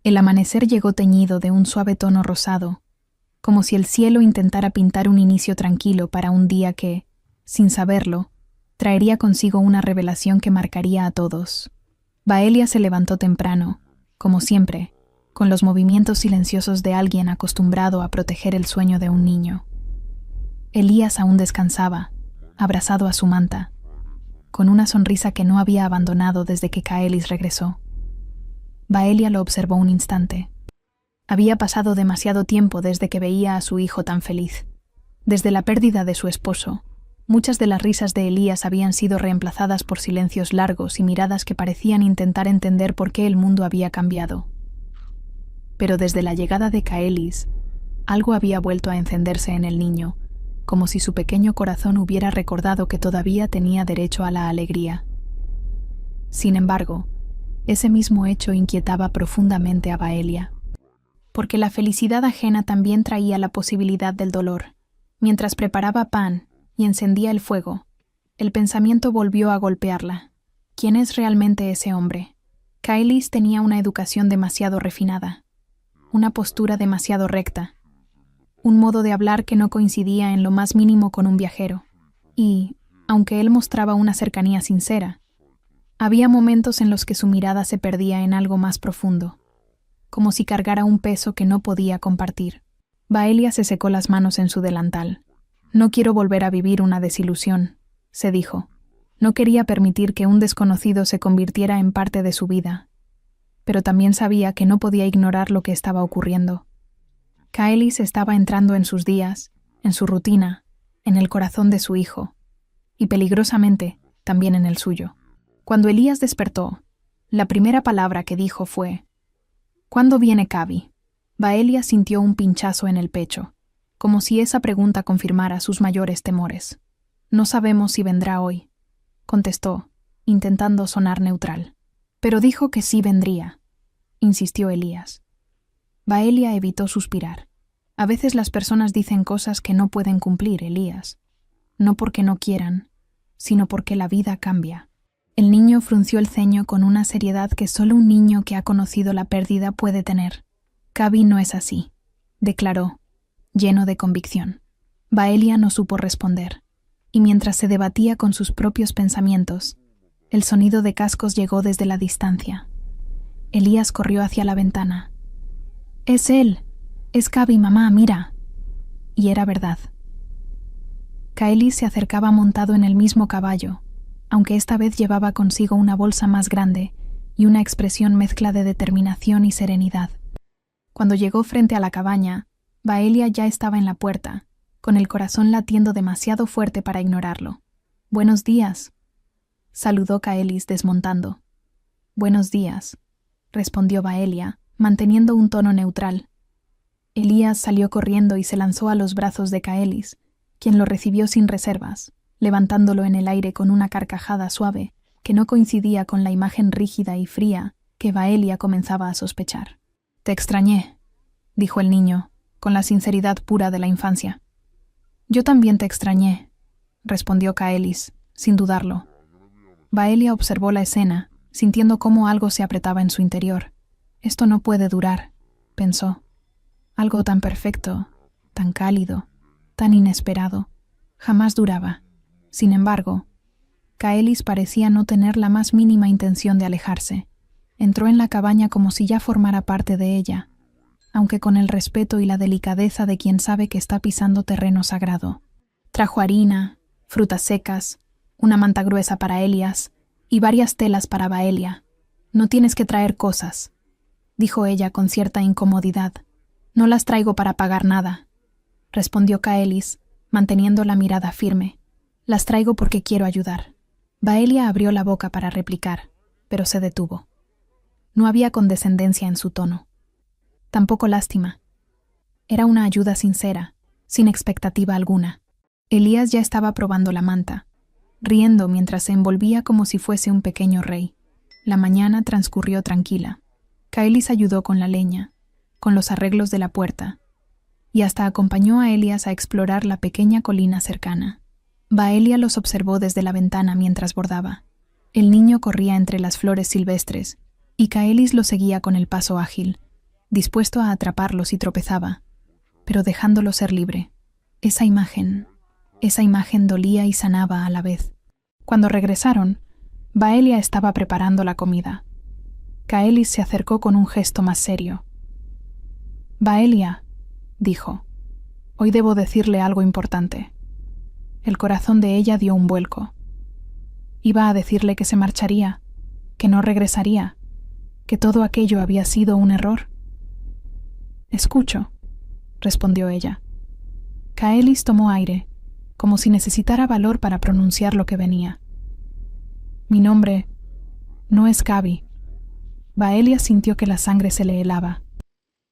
A: El amanecer llegó teñido de un suave tono rosado, como si el cielo intentara pintar un inicio tranquilo para un día que, sin saberlo, traería consigo una revelación que marcaría a todos. Baelia se levantó temprano, como siempre, con los movimientos silenciosos de alguien acostumbrado a proteger el sueño de un niño. Elías aún descansaba, abrazado a su manta, con una sonrisa que no había abandonado desde que Kaelis regresó. Baelia lo observó un instante. Había pasado demasiado tiempo desde que veía a su hijo tan feliz. Desde la pérdida de su esposo, muchas de las risas de Elías habían sido reemplazadas por silencios largos y miradas que parecían intentar entender por qué el mundo había cambiado. Pero desde la llegada de Kaelis, algo había vuelto a encenderse en el niño, como si su pequeño corazón hubiera recordado que todavía tenía derecho a la alegría. Sin embargo, ese mismo hecho inquietaba profundamente a Baelia, porque la felicidad ajena también traía la posibilidad del dolor. Mientras preparaba pan y encendía el fuego, el pensamiento volvió a golpearla. ¿Quién es realmente ese hombre? Kaelis tenía una educación demasiado refinada, una postura demasiado recta, un modo de hablar que no coincidía en lo más mínimo con un viajero. Y, aunque él mostraba una cercanía sincera, había momentos en los que su mirada se perdía en algo más profundo, como si cargara un peso que no podía compartir. Baelia se secó las manos en su delantal. No quiero volver a vivir una desilusión, se dijo. No quería permitir que un desconocido se convirtiera en parte de su vida. Pero también sabía que no podía ignorar lo que estaba ocurriendo. Kaelis estaba entrando en sus días, en su rutina, en el corazón de su hijo, y peligrosamente también en el suyo. Cuando Elías despertó, la primera palabra que dijo fue: «¿Cuándo viene Cavi?». Baelia sintió un pinchazo en el pecho, como si esa pregunta confirmara sus mayores temores. «No sabemos si vendrá hoy», contestó, intentando sonar neutral. «Pero dijo que sí vendría», insistió Elías. Baelia evitó suspirar. «A veces las personas dicen cosas que no pueden cumplir, Elías. No porque no quieran, sino porque la vida cambia». El niño frunció el ceño con una seriedad que solo un niño que ha conocido la pérdida puede tener. «Cavi no es así», declaró, lleno de convicción. Baelia no supo responder, y mientras se debatía con sus propios pensamientos, el sonido de cascos llegó desde la distancia. Elías corrió hacia la ventana. «Es él. Es Cavi, mamá, mira». Y era verdad. Kaelis se acercaba montado en el mismo caballo, aunque esta vez llevaba consigo una bolsa más grande y una expresión mezcla de determinación y serenidad. Cuando llegó frente a la cabaña, Baelia ya estaba en la puerta, con el corazón latiendo demasiado fuerte para ignorarlo. «Buenos días», saludó Kaelis desmontando. «Buenos días», respondió Baelia, manteniendo un tono neutral. Elías salió corriendo y se lanzó a los brazos de Kaelis, quien lo recibió sin reservas, levantándolo en el aire con una carcajada suave que no coincidía con la imagen rígida y fría que Baelia comenzaba a sospechar. «Te extrañé», dijo el niño, con la sinceridad pura de la infancia. «Yo también te extrañé», respondió Kaelis, sin dudarlo. Baelia observó la escena, sintiendo cómo algo se apretaba en su interior. «Esto no puede durar», pensó. Algo tan perfecto, tan cálido, tan inesperado, jamás duraba. Sin embargo, Kaelis parecía no tener la más mínima intención de alejarse. Entró en la cabaña como si ya formara parte de ella, aunque con el respeto y la delicadeza de quien sabe que está pisando terreno sagrado. Trajo harina, frutas secas, una manta gruesa para Elías y varias telas para Baelia. «No tienes que traer cosas», dijo ella con cierta incomodidad. «No las traigo para pagar nada», respondió Kaelis, manteniendo la mirada firme. «Las traigo porque quiero ayudar». Baelia abrió la boca para replicar, pero se detuvo. No había condescendencia en su tono. Tampoco lástima. Era una ayuda sincera, sin expectativa alguna. Elías ya estaba probando la manta, riendo mientras se envolvía como si fuese un pequeño rey. La mañana transcurrió tranquila. Kaelis ayudó con la leña, con los arreglos de la puerta, y hasta acompañó a Elías a explorar la pequeña colina cercana. Baelia los observó desde la ventana mientras bordaba. El niño corría entre las flores silvestres, y Kaelis lo seguía con el paso ágil, dispuesto a atraparlo si tropezaba, pero dejándolo ser libre. Esa imagen dolía y sanaba a la vez. Cuando regresaron, Baelia estaba preparando la comida. Kaelis se acercó con un gesto más serio. «Baelia», dijo, «hoy debo decirle algo importante». El corazón de ella dio un vuelco. Iba a decirle que se marcharía, que no regresaría, que todo aquello había sido un error. «Escucho», respondió ella. Kaelis tomó aire, como si necesitara valor para pronunciar lo que venía. «Mi nombre no es Cavi». Baelia sintió que la sangre se le helaba.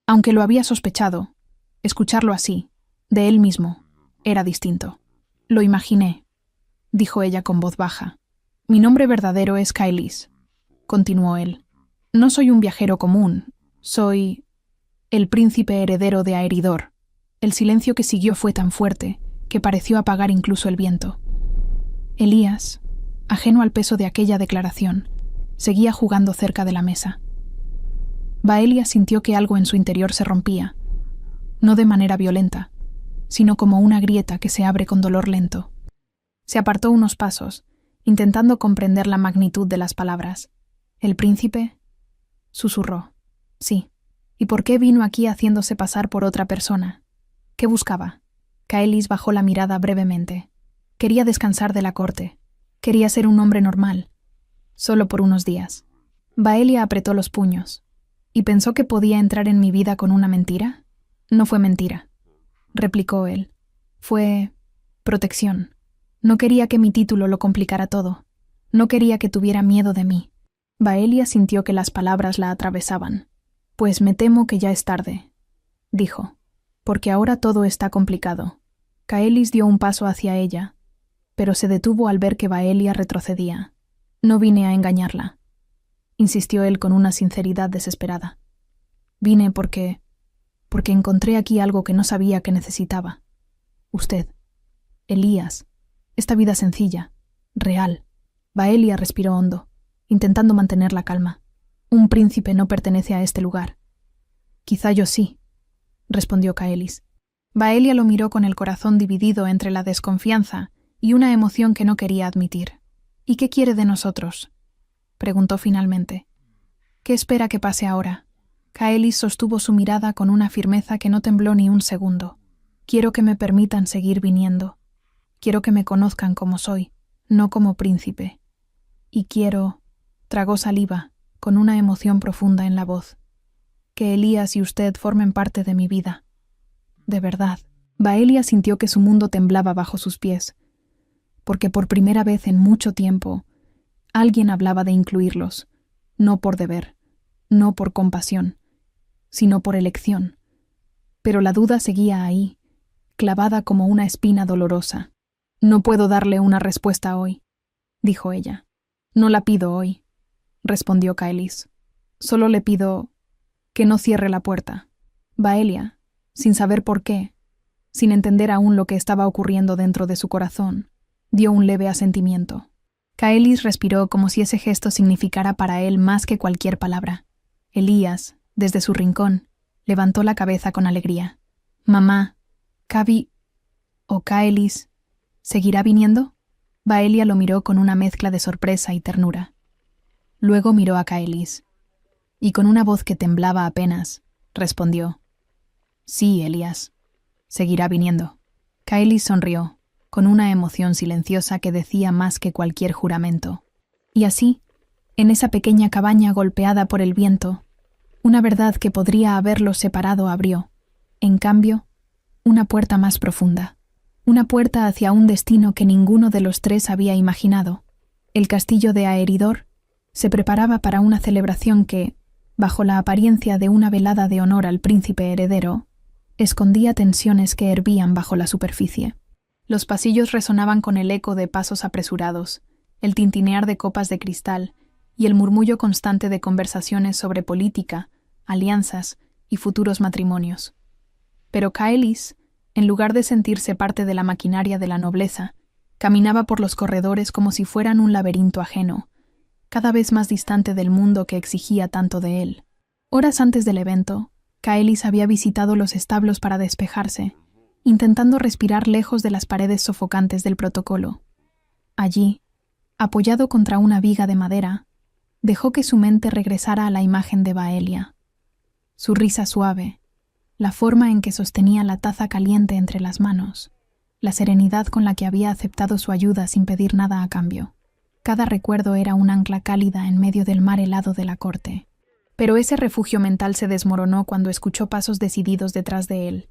A: Aunque lo había sospechado, escucharlo así, de él mismo, era distinto. «Lo imaginé», dijo ella con voz baja. «Mi nombre verdadero es Kaelis», continuó él. «No soy un viajero común, soy el príncipe heredero de Aeridor». El silencio que siguió fue tan fuerte que pareció apagar incluso el viento. Elías, ajeno al peso de aquella declaración, seguía jugando cerca de la mesa. Baelia sintió que algo en su interior se rompía, no de manera violenta, sino como una grieta que se abre con dolor lento. Se apartó unos pasos, intentando comprender la magnitud de las palabras. «¿El príncipe?», susurró. «Sí. ¿Y por qué vino aquí haciéndose pasar por otra persona? ¿Qué buscaba? Kaelis bajó la mirada brevemente. Quería descansar de la corte. Quería ser un hombre normal. Solo por unos días. Baelia apretó los puños. ¿Y pensó que podía entrar en mi vida con una mentira? No fue mentira, replicó él. Fue protección. No quería que mi título lo complicara todo. No quería que tuviera miedo de mí. Baelia sintió que las palabras la atravesaban. Pues me temo que ya es tarde, dijo, porque ahora todo está complicado. Kaelis dio un paso hacia ella, pero se detuvo al ver que Baelia retrocedía. No vine a engañarla, insistió él con una sinceridad desesperada. Vine porque encontré aquí algo que no sabía que necesitaba. Usted, Elías, esta vida sencilla, real. Baelia respiró hondo, intentando mantener la calma. Un príncipe no pertenece a este lugar. Quizá yo sí, respondió Kaelis. Baelia lo miró con el corazón dividido entre la desconfianza y una emoción que no quería admitir. ¿Y qué quiere de nosotros?, preguntó finalmente. ¿Qué espera que pase ahora? Kaelis sostuvo su mirada con una firmeza que no tembló ni un segundo. Quiero que me permitan seguir viniendo. Quiero que me conozcan como soy, no como príncipe. Y quiero... Tragó saliva, con una emoción profunda en la voz. Que Elías y usted formen parte de mi vida. De verdad. Baelia sintió que su mundo temblaba bajo sus pies, porque por primera vez en mucho tiempo alguien hablaba de incluirlos, no por deber, no por compasión, sino por elección. Pero la duda seguía ahí, clavada como una espina dolorosa. No puedo darle una respuesta hoy, dijo ella. No la pido hoy, respondió Kaelis. Solo le pido que no cierre la puerta. Baelia, sin saber por qué, sin entender aún lo que estaba ocurriendo dentro de su corazón, dio un leve asentimiento. Kaelis respiró como si ese gesto significara para él más que cualquier palabra. Elías, desde su rincón, levantó la cabeza con alegría. «Mamá, Kavi o Kaelis, ¿seguirá viniendo?» Baelia lo miró con una mezcla de sorpresa y ternura. Luego miró a Kaelis, y con una voz que temblaba apenas, respondió: «Sí, Elías, seguirá viniendo». Kaelis sonrió, con una emoción silenciosa que decía más que cualquier juramento. Y así, en esa pequeña cabaña golpeada por el viento, una verdad que podría haberlos separado abrió, en cambio, una puerta más profunda. Una puerta hacia un destino que ninguno de los tres había imaginado. El castillo de Aeridor se preparaba para una celebración que, bajo la apariencia de una velada de honor al príncipe heredero, escondía tensiones que hervían bajo la superficie. Los pasillos resonaban con el eco de pasos apresurados, el tintinear de copas de cristal y el murmullo constante de conversaciones sobre política, alianzas y futuros matrimonios. Pero Kaelis, en lugar de sentirse parte de la maquinaria de la nobleza, caminaba por los corredores como si fueran un laberinto ajeno, cada vez más distante del mundo que exigía tanto de él. Horas antes del evento, Kaelis había visitado los establos para despejarse, intentando respirar lejos de las paredes sofocantes del protocolo. Allí, apoyado contra una viga de madera, dejó que su mente regresara a la imagen de Baelia. Su risa suave, la forma en que sostenía la taza caliente entre las manos, la serenidad con la que había aceptado su ayuda sin pedir nada a cambio. Cada recuerdo era un ancla cálida en medio del mar helado de la corte. Pero ese refugio mental se desmoronó cuando escuchó pasos decididos detrás de él.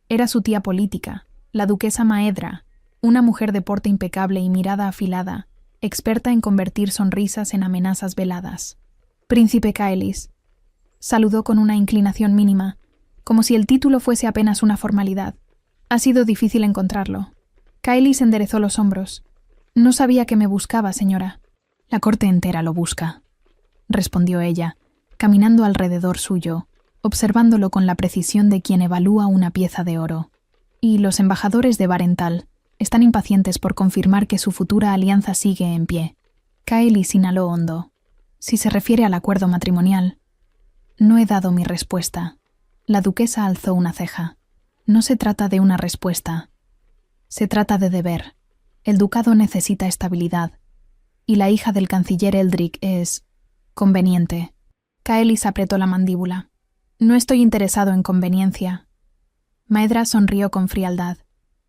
A: Era su tía política, la duquesa Maedra, una mujer de porte impecable y mirada afilada, experta en convertir sonrisas en amenazas veladas. «Príncipe Kaelis», saludó con una inclinación mínima, como si el título fuese apenas una formalidad. «Ha sido difícil encontrarlo». Kaelis enderezó los hombros. «No sabía que me buscaba, señora». «La corte entera lo busca», respondió ella, caminando alrededor suyo, observándolo con la precisión de quien evalúa una pieza de oro. «Y los embajadores de Barental están impacientes por confirmar que su futura alianza sigue en pie». Kaelis inhaló hondo. «Si se refiere al acuerdo matrimonial, no he dado mi respuesta». La duquesa alzó una ceja. «No se trata de una respuesta. Se trata de deber. El ducado necesita estabilidad. Y la hija del canciller Eldrick es... conveniente». Kaelis apretó la mandíbula. «No estoy interesado en conveniencia. Maedra sonrió con frialdad.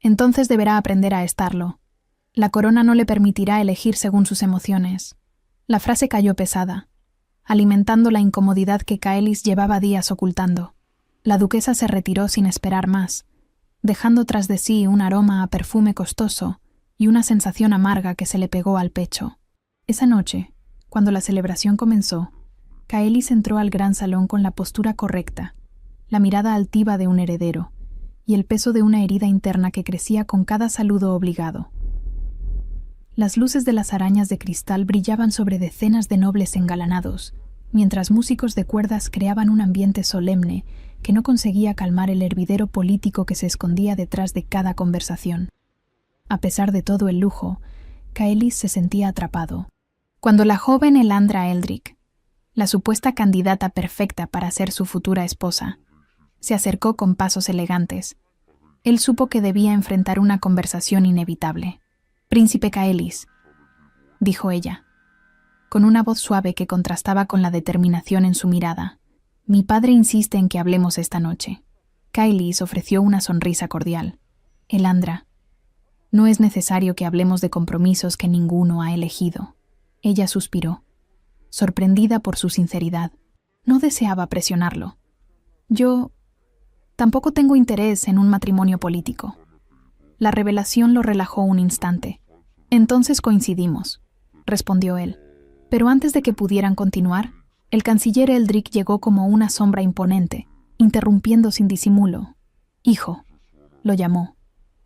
A: Entonces deberá aprender a estarlo. La corona no le permitirá elegir según sus emociones. La frase cayó pesada, alimentando la incomodidad que Caelis llevaba días ocultando. La duquesa se retiró sin esperar más, dejando tras de sí un aroma a perfume costoso y una sensación amarga que se le pegó al pecho. Esa noche, cuando la celebración comenzó, Caelis entró al gran salón con la postura correcta, la mirada altiva de un heredero y el peso de una herida interna que crecía con cada saludo obligado. Las luces de las arañas de cristal brillaban sobre decenas de nobles engalanados, mientras músicos de cuerdas creaban un ambiente solemne que no conseguía calmar el hervidero político que se escondía detrás de cada conversación. A pesar de todo el lujo, Caelis se sentía atrapado. Cuando la joven Elandra Eldrick, la supuesta candidata perfecta para ser su futura esposa, se acercó con pasos elegantes, él supo que debía enfrentar una conversación inevitable. «Príncipe Caelis», dijo ella, con una voz suave que contrastaba con la determinación en su mirada. «Mi padre insiste en que hablemos esta noche». Caelis ofreció una sonrisa cordial. «Elandra, no es necesario que hablemos de compromisos que ninguno ha elegido». Ella suspiró, sorprendida por su sinceridad. No deseaba presionarlo. «Yo tampoco tengo interés en un matrimonio político». La revelación lo relajó un instante. «Entonces coincidimos», respondió él. Pero antes de que pudieran continuar, el canciller Eldrick llegó como una sombra imponente, interrumpiendo sin disimulo. «Hijo», lo llamó,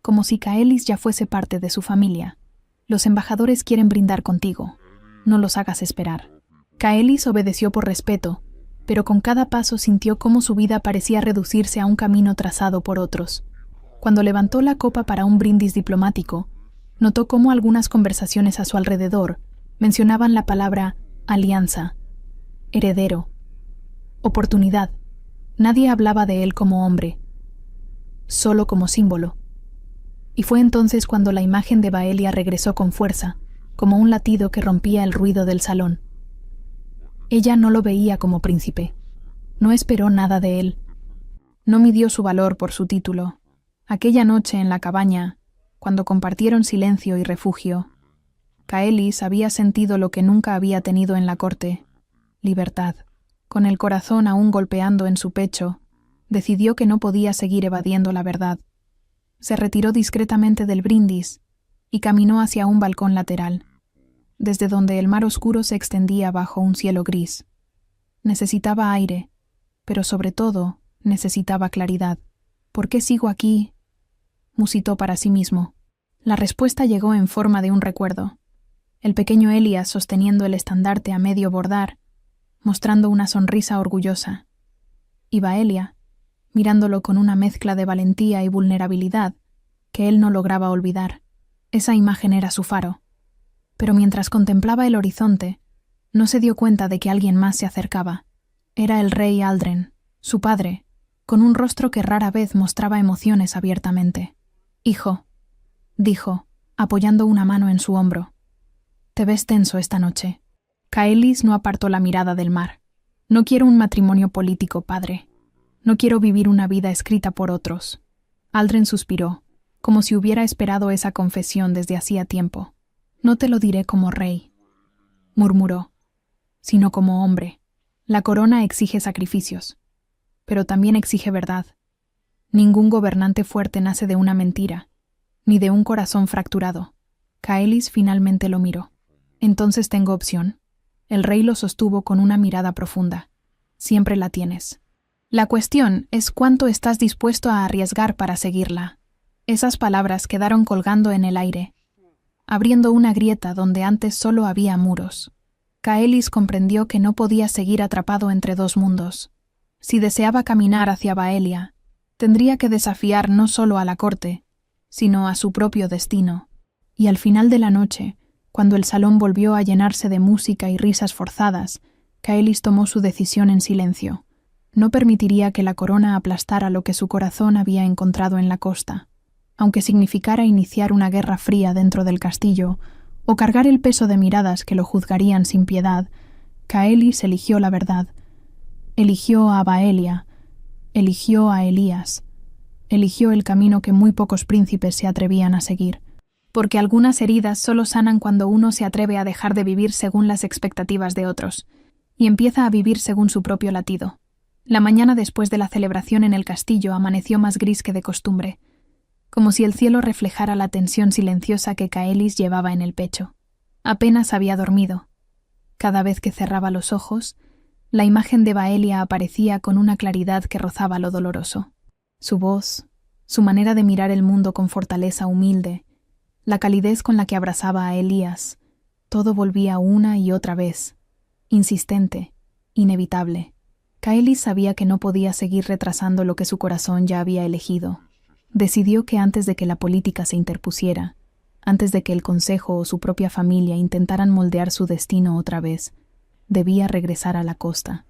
A: como si Caelis ya fuese parte de su familia. «Los embajadores quieren brindar contigo. No los hagas esperar». Caelis obedeció por respeto, pero con cada paso sintió cómo su vida parecía reducirse a un camino trazado por otros. Cuando levantó la copa para un brindis diplomático, notó cómo algunas conversaciones a su alrededor mencionaban la palabra alianza, heredero, oportunidad. Nadie hablaba de él como hombre, solo como símbolo. Y fue entonces cuando la imagen de Baelia regresó con fuerza, como un latido que rompía el ruido del salón. Ella no lo veía como príncipe. No esperó nada de él. No midió su valor por su título. Aquella noche en la cabaña, cuando compartieron silencio y refugio, Caelis había sentido lo que nunca había tenido en la corte: libertad. Con el corazón aún golpeando en su pecho, decidió que no podía seguir evadiendo la verdad. Se retiró discretamente del brindis y caminó hacia un balcón lateral, desde donde el mar oscuro se extendía bajo un cielo gris. Necesitaba aire, pero sobre todo necesitaba claridad. «¿Por qué sigo aquí?», musitó para sí mismo. La respuesta llegó en forma de un recuerdo. El pequeño Elias sosteniendo el estandarte a medio bordar, mostrando una sonrisa orgullosa. Y Baelia, mirándolo con una mezcla de valentía y vulnerabilidad que él no lograba olvidar. Esa imagen era su faro. Pero mientras contemplaba el horizonte, no se dio cuenta de que alguien más se acercaba. Era el rey Aldren, su padre, con un rostro que rara vez mostraba emociones abiertamente. «Hijo», dijo, apoyando una mano en su hombro, «te ves tenso esta noche». Caelis no apartó la mirada del mar. «No quiero un matrimonio político, padre. No quiero vivir una vida escrita por otros». Aldren suspiró, como si hubiera esperado esa confesión desde hacía tiempo. «No te lo diré como rey», murmuró, «sino como hombre. La corona exige sacrificios, pero también exige verdad. Ningún gobernante fuerte nace de una mentira, ni de un corazón fracturado». Caelis finalmente lo miró. «Entonces tengo opción». El rey lo sostuvo con una mirada profunda. «Siempre la tienes. La cuestión es cuánto estás dispuesto a arriesgar para seguirla». Esas palabras quedaron colgando en el aire, abriendo una grieta donde antes solo había muros. Caelis comprendió que no podía seguir atrapado entre dos mundos. Si deseaba caminar hacia Baelia, tendría que desafiar no solo a la corte, sino a su propio destino. Y al final de la noche, cuando el salón volvió a llenarse de música y risas forzadas, Caelis tomó su decisión en silencio. No permitiría que la corona aplastara lo que su corazón había encontrado en la costa, aunque significara iniciar una guerra fría dentro del castillo o cargar el peso de miradas que lo juzgarían sin piedad. Caelis eligió la verdad. Eligió a Baelia, eligió a Elías, Eligió el camino que muy pocos príncipes se atrevían a seguir, porque algunas heridas solo sanan cuando uno se atreve a dejar de vivir según las expectativas de otros, y empieza a vivir según su propio latido. La mañana después de la celebración en el castillo amaneció más gris que de costumbre, como si el cielo reflejara la tensión silenciosa que Caelis llevaba en el pecho. Apenas había dormido. Cada vez que cerraba los ojos, la imagen de Baelia aparecía con una claridad que rozaba lo doloroso. Su voz, su manera de mirar el mundo con fortaleza humilde, la calidez con la que abrazaba a Elías, todo volvía una y otra vez, insistente, inevitable. Caelis sabía que no podía seguir retrasando lo que su corazón ya había elegido. Decidió que antes de que la política se interpusiera, antes de que el consejo o su propia familia intentaran moldear su destino otra vez, debía regresar a la costa,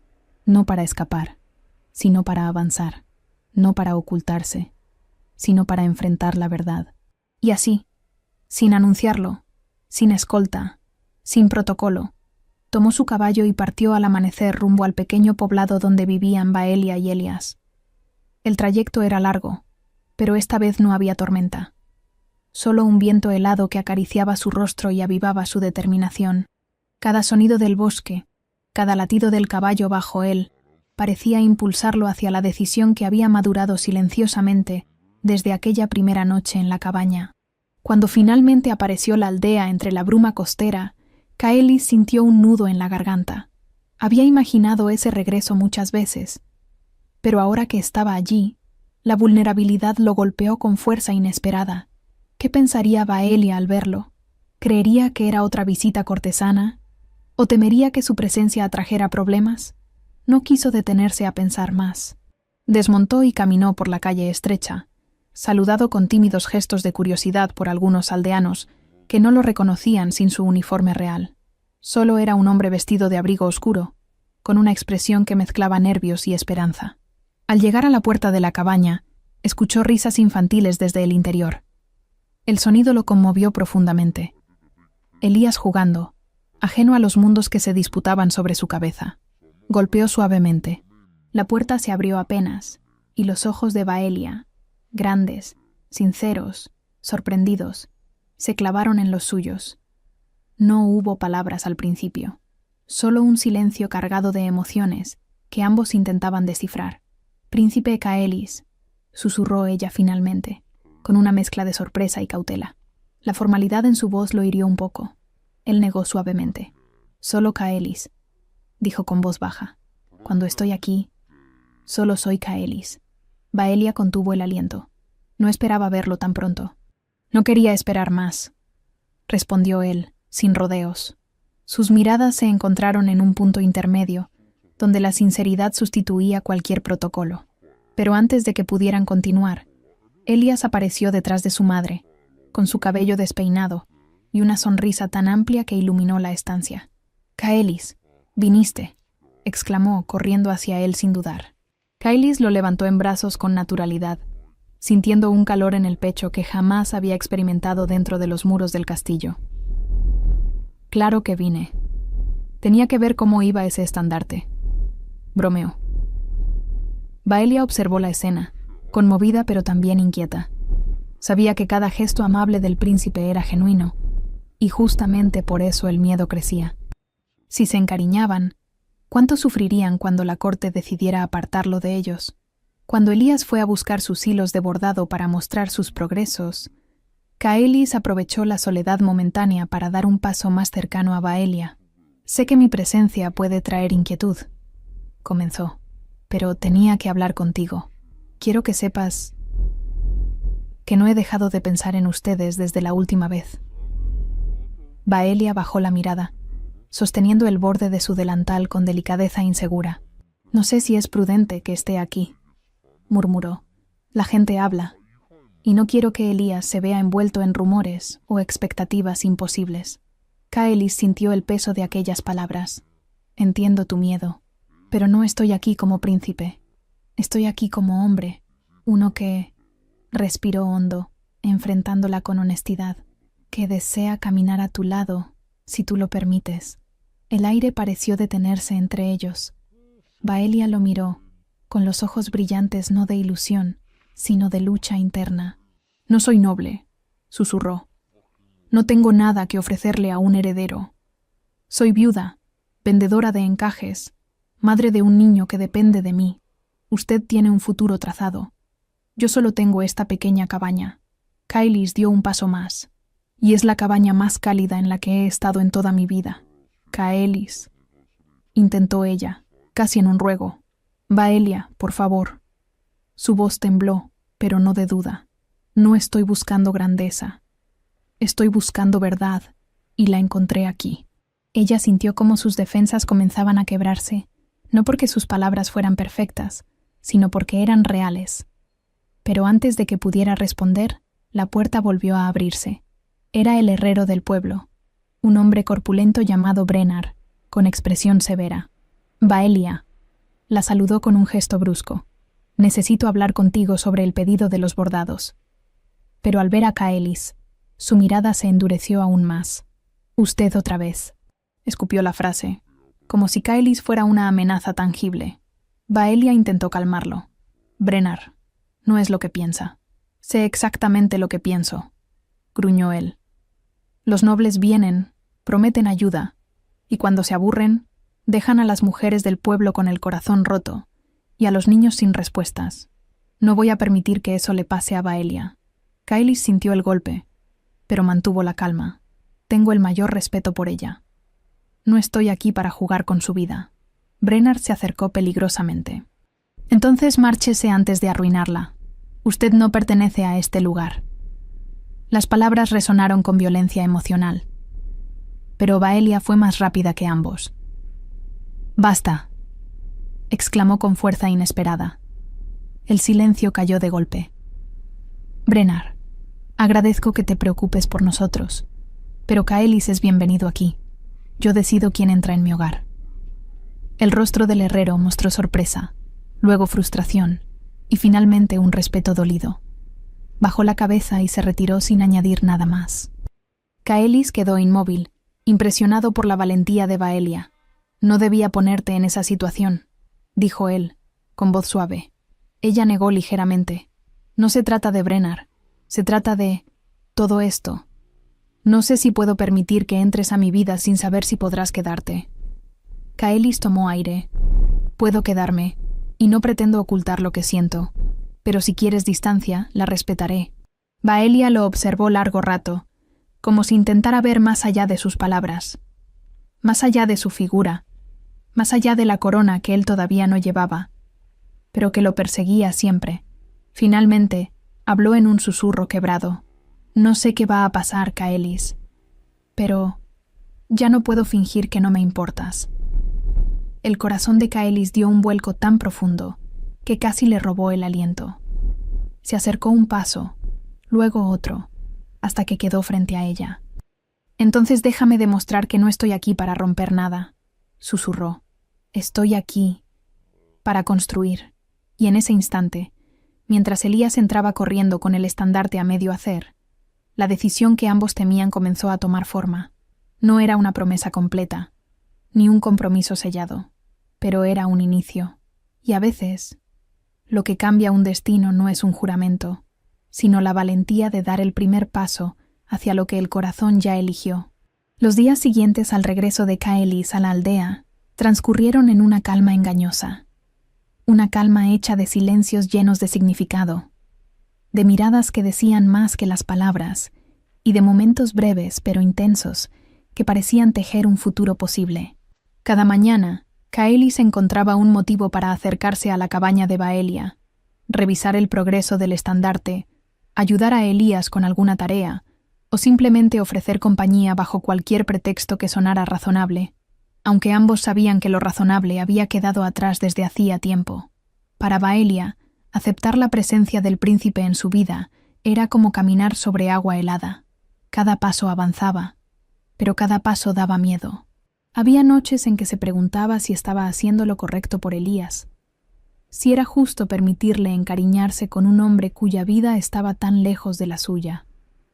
A: no para escapar, sino para avanzar, no para ocultarse, sino para enfrentar la verdad. Y así, sin anunciarlo, sin escolta, sin protocolo, tomó su caballo y partió al amanecer rumbo al pequeño poblado donde vivían Baelia y Elías. El trayecto era largo, pero esta vez no había tormenta. Solo un viento helado que acariciaba su rostro y avivaba su determinación. Cada sonido del bosque, cada latido del caballo bajo él, parecía impulsarlo hacia la decisión que había madurado silenciosamente desde aquella primera noche en la cabaña. Cuando finalmente apareció la aldea entre la bruma costera, Caelis sintió un nudo en la garganta. Había imaginado ese regreso muchas veces, pero ahora que estaba allí, la vulnerabilidad lo golpeó con fuerza inesperada. ¿Qué pensaría Baelia al verlo? ¿Creería que era otra visita cortesana? ¿O temería que su presencia atrajera problemas? No quiso detenerse a pensar más. Desmontó y caminó por la calle estrecha, saludado con tímidos gestos de curiosidad por algunos aldeanos que no lo reconocían sin su uniforme real. Solo era un hombre vestido de abrigo oscuro, con una expresión que mezclaba nervios y esperanza. Al llegar a la puerta de la cabaña, escuchó risas infantiles desde el interior. El sonido lo conmovió profundamente. Elías jugando, ajeno a los mundos que se disputaban sobre su cabeza. Golpeó suavemente. La puerta se abrió apenas, y los ojos de Baelia, grandes, sinceros, sorprendidos, se clavaron en los suyos. No hubo palabras al principio, solo un silencio cargado de emociones que ambos intentaban descifrar. «Príncipe Caelis», susurró ella finalmente, con una mezcla de sorpresa y cautela. La formalidad en su voz lo hirió un poco. Él negó suavemente. «Solo Caelis», dijo con voz baja. «Cuando estoy aquí, solo soy Caelis». Baelia contuvo el aliento. No esperaba verlo tan pronto. «No quería esperar más», respondió él, sin rodeos. Sus miradas se encontraron en un punto intermedio, donde la sinceridad sustituía cualquier protocolo. Pero antes de que pudieran continuar, Elías apareció detrás de su madre, con su cabello despeinado y una sonrisa tan amplia que iluminó la estancia. «Caelis, viniste», exclamó, corriendo hacia él sin dudar. Caelis lo levantó en brazos con naturalidad, sintiendo un calor en el pecho que jamás había experimentado dentro de los muros del castillo. «Claro que vine. Tenía que ver cómo iba ese estandarte», bromeó. Baelia observó la escena, conmovida pero también inquieta. Sabía que cada gesto amable del príncipe era genuino, y justamente por eso el miedo crecía. Si se encariñaban, ¿cuánto sufrirían cuando la corte decidiera apartarlo de ellos? Cuando Elías fue a buscar sus hilos de bordado para mostrar sus progresos, Caelis aprovechó la soledad momentánea para dar un paso más cercano a Baelia. «Sé que mi presencia puede traer inquietud», comenzó, «pero tenía que hablar contigo. Quiero que sepas que no he dejado de pensar en ustedes desde la última vez». Baelia bajó la mirada, sosteniendo el borde de su delantal con delicadeza insegura. «No sé si es prudente que esté aquí», murmuró. «La gente habla, y no quiero que Elías se vea envuelto en rumores o expectativas imposibles». Caelis sintió el peso de aquellas palabras. «Entiendo tu miedo, pero no estoy aquí como príncipe. Estoy aquí como hombre, uno que…» respiró hondo, enfrentándola con honestidad, «que desea caminar a tu lado, si tú lo permites». El aire pareció detenerse entre ellos. Baelia lo miró, con los ojos brillantes no de ilusión, sino de lucha interna. No soy noble, susurró. No tengo nada que ofrecerle a un heredero. Soy viuda, vendedora de encajes, madre de un niño que depende de mí. Usted tiene un futuro trazado. Yo solo tengo esta pequeña cabaña. Kailis dio un paso más, y es la cabaña más cálida en la que he estado en toda mi vida. Kaelis, intentó ella, casi en un ruego. Vaelia, por favor. Su voz tembló, pero no de duda. No estoy buscando grandeza. Estoy buscando verdad, y la encontré aquí. Ella sintió cómo sus defensas comenzaban a quebrarse, no porque sus palabras fueran perfectas, sino porque eran reales. Pero antes de que pudiera responder, la puerta volvió a abrirse. Era el herrero del pueblo, un hombre corpulento llamado Brennar, con expresión severa. Vaelia. La saludó con un gesto brusco. Necesito hablar contigo sobre el pedido de los bordados. Pero al ver a Kaelis, su mirada se endureció aún más. Usted otra vez. Escupió la frase, como si Kaelis fuera una amenaza tangible. Vaelia intentó calmarlo. Brennar, no es lo que piensa. Sé exactamente lo que pienso, gruñó él. Los nobles vienen, prometen ayuda, y cuando se aburren, dejan a las mujeres del pueblo con el corazón roto y a los niños sin respuestas. No voy a permitir que eso le pase a Vaelia. Kaelis sintió el golpe, pero mantuvo la calma. Tengo el mayor respeto por ella. No estoy aquí para jugar con su vida. Brennar se acercó peligrosamente. Entonces márchese antes de arruinarla. Usted no pertenece a este lugar. Las palabras resonaron con violencia emocional. Pero Vaelia fue más rápida que ambos. «Basta», exclamó con fuerza inesperada. El silencio cayó de golpe. «Brennar, agradezco que te preocupes por nosotros, pero Kaelis es bienvenido aquí. Yo decido quién entra en mi hogar». El rostro del herrero mostró sorpresa, luego frustración y finalmente un respeto dolido. Bajó la cabeza y se retiró sin añadir nada más. Kaelis quedó inmóvil, impresionado por la valentía de Vaelia. «No debía ponerte en esa situación», dijo él, con voz suave. Ella negó ligeramente. «No se trata de Brennar, se trata de todo esto. No sé si puedo permitir que entres a mi vida sin saber si podrás quedarte». Kaelis tomó aire. «Puedo quedarme, y no pretendo ocultar lo que siento, pero si quieres distancia, la respetaré». Vaelia lo observó largo rato, como si intentara ver más allá de sus palabras, más allá de su figura, más allá de la corona que él todavía no llevaba, pero que lo perseguía siempre. Finalmente, habló en un susurro quebrado. «No sé qué va a pasar, Kaelis, pero ya no puedo fingir que no me importas». El corazón de Kaelis dio un vuelco tan profundo que casi le robó el aliento. Se acercó un paso, luego otro, hasta que quedó frente a ella. «Entonces déjame demostrar que no estoy aquí para romper nada», susurró. «Estoy aquí para construir». Y en ese instante, mientras Elías entraba corriendo con el estandarte a medio hacer, la decisión que ambos temían comenzó a tomar forma. No era una promesa completa, ni un compromiso sellado, pero era un inicio. Y a veces, lo que cambia un destino no es un juramento, sino la valentía de dar el primer paso hacia lo que el corazón ya eligió. Los días siguientes al regreso de Kaelis a la aldea transcurrieron en una calma engañosa, una calma hecha de silencios llenos de significado, de miradas que decían más que las palabras y de momentos breves pero intensos que parecían tejer un futuro posible. Cada mañana, Kaelis encontraba un motivo para acercarse a la cabaña de Vaelia, revisar el progreso del estandarte, ayudar a Elías con alguna tarea o simplemente ofrecer compañía bajo cualquier pretexto que sonara razonable, aunque ambos sabían que lo razonable había quedado atrás desde hacía tiempo. Para Vaelia, aceptar la presencia del príncipe en su vida era como caminar sobre agua helada. Cada paso avanzaba, pero cada paso daba miedo. Había noches en que se preguntaba si estaba haciendo lo correcto por Elías, si era justo permitirle encariñarse con un hombre cuya vida estaba tan lejos de la suya.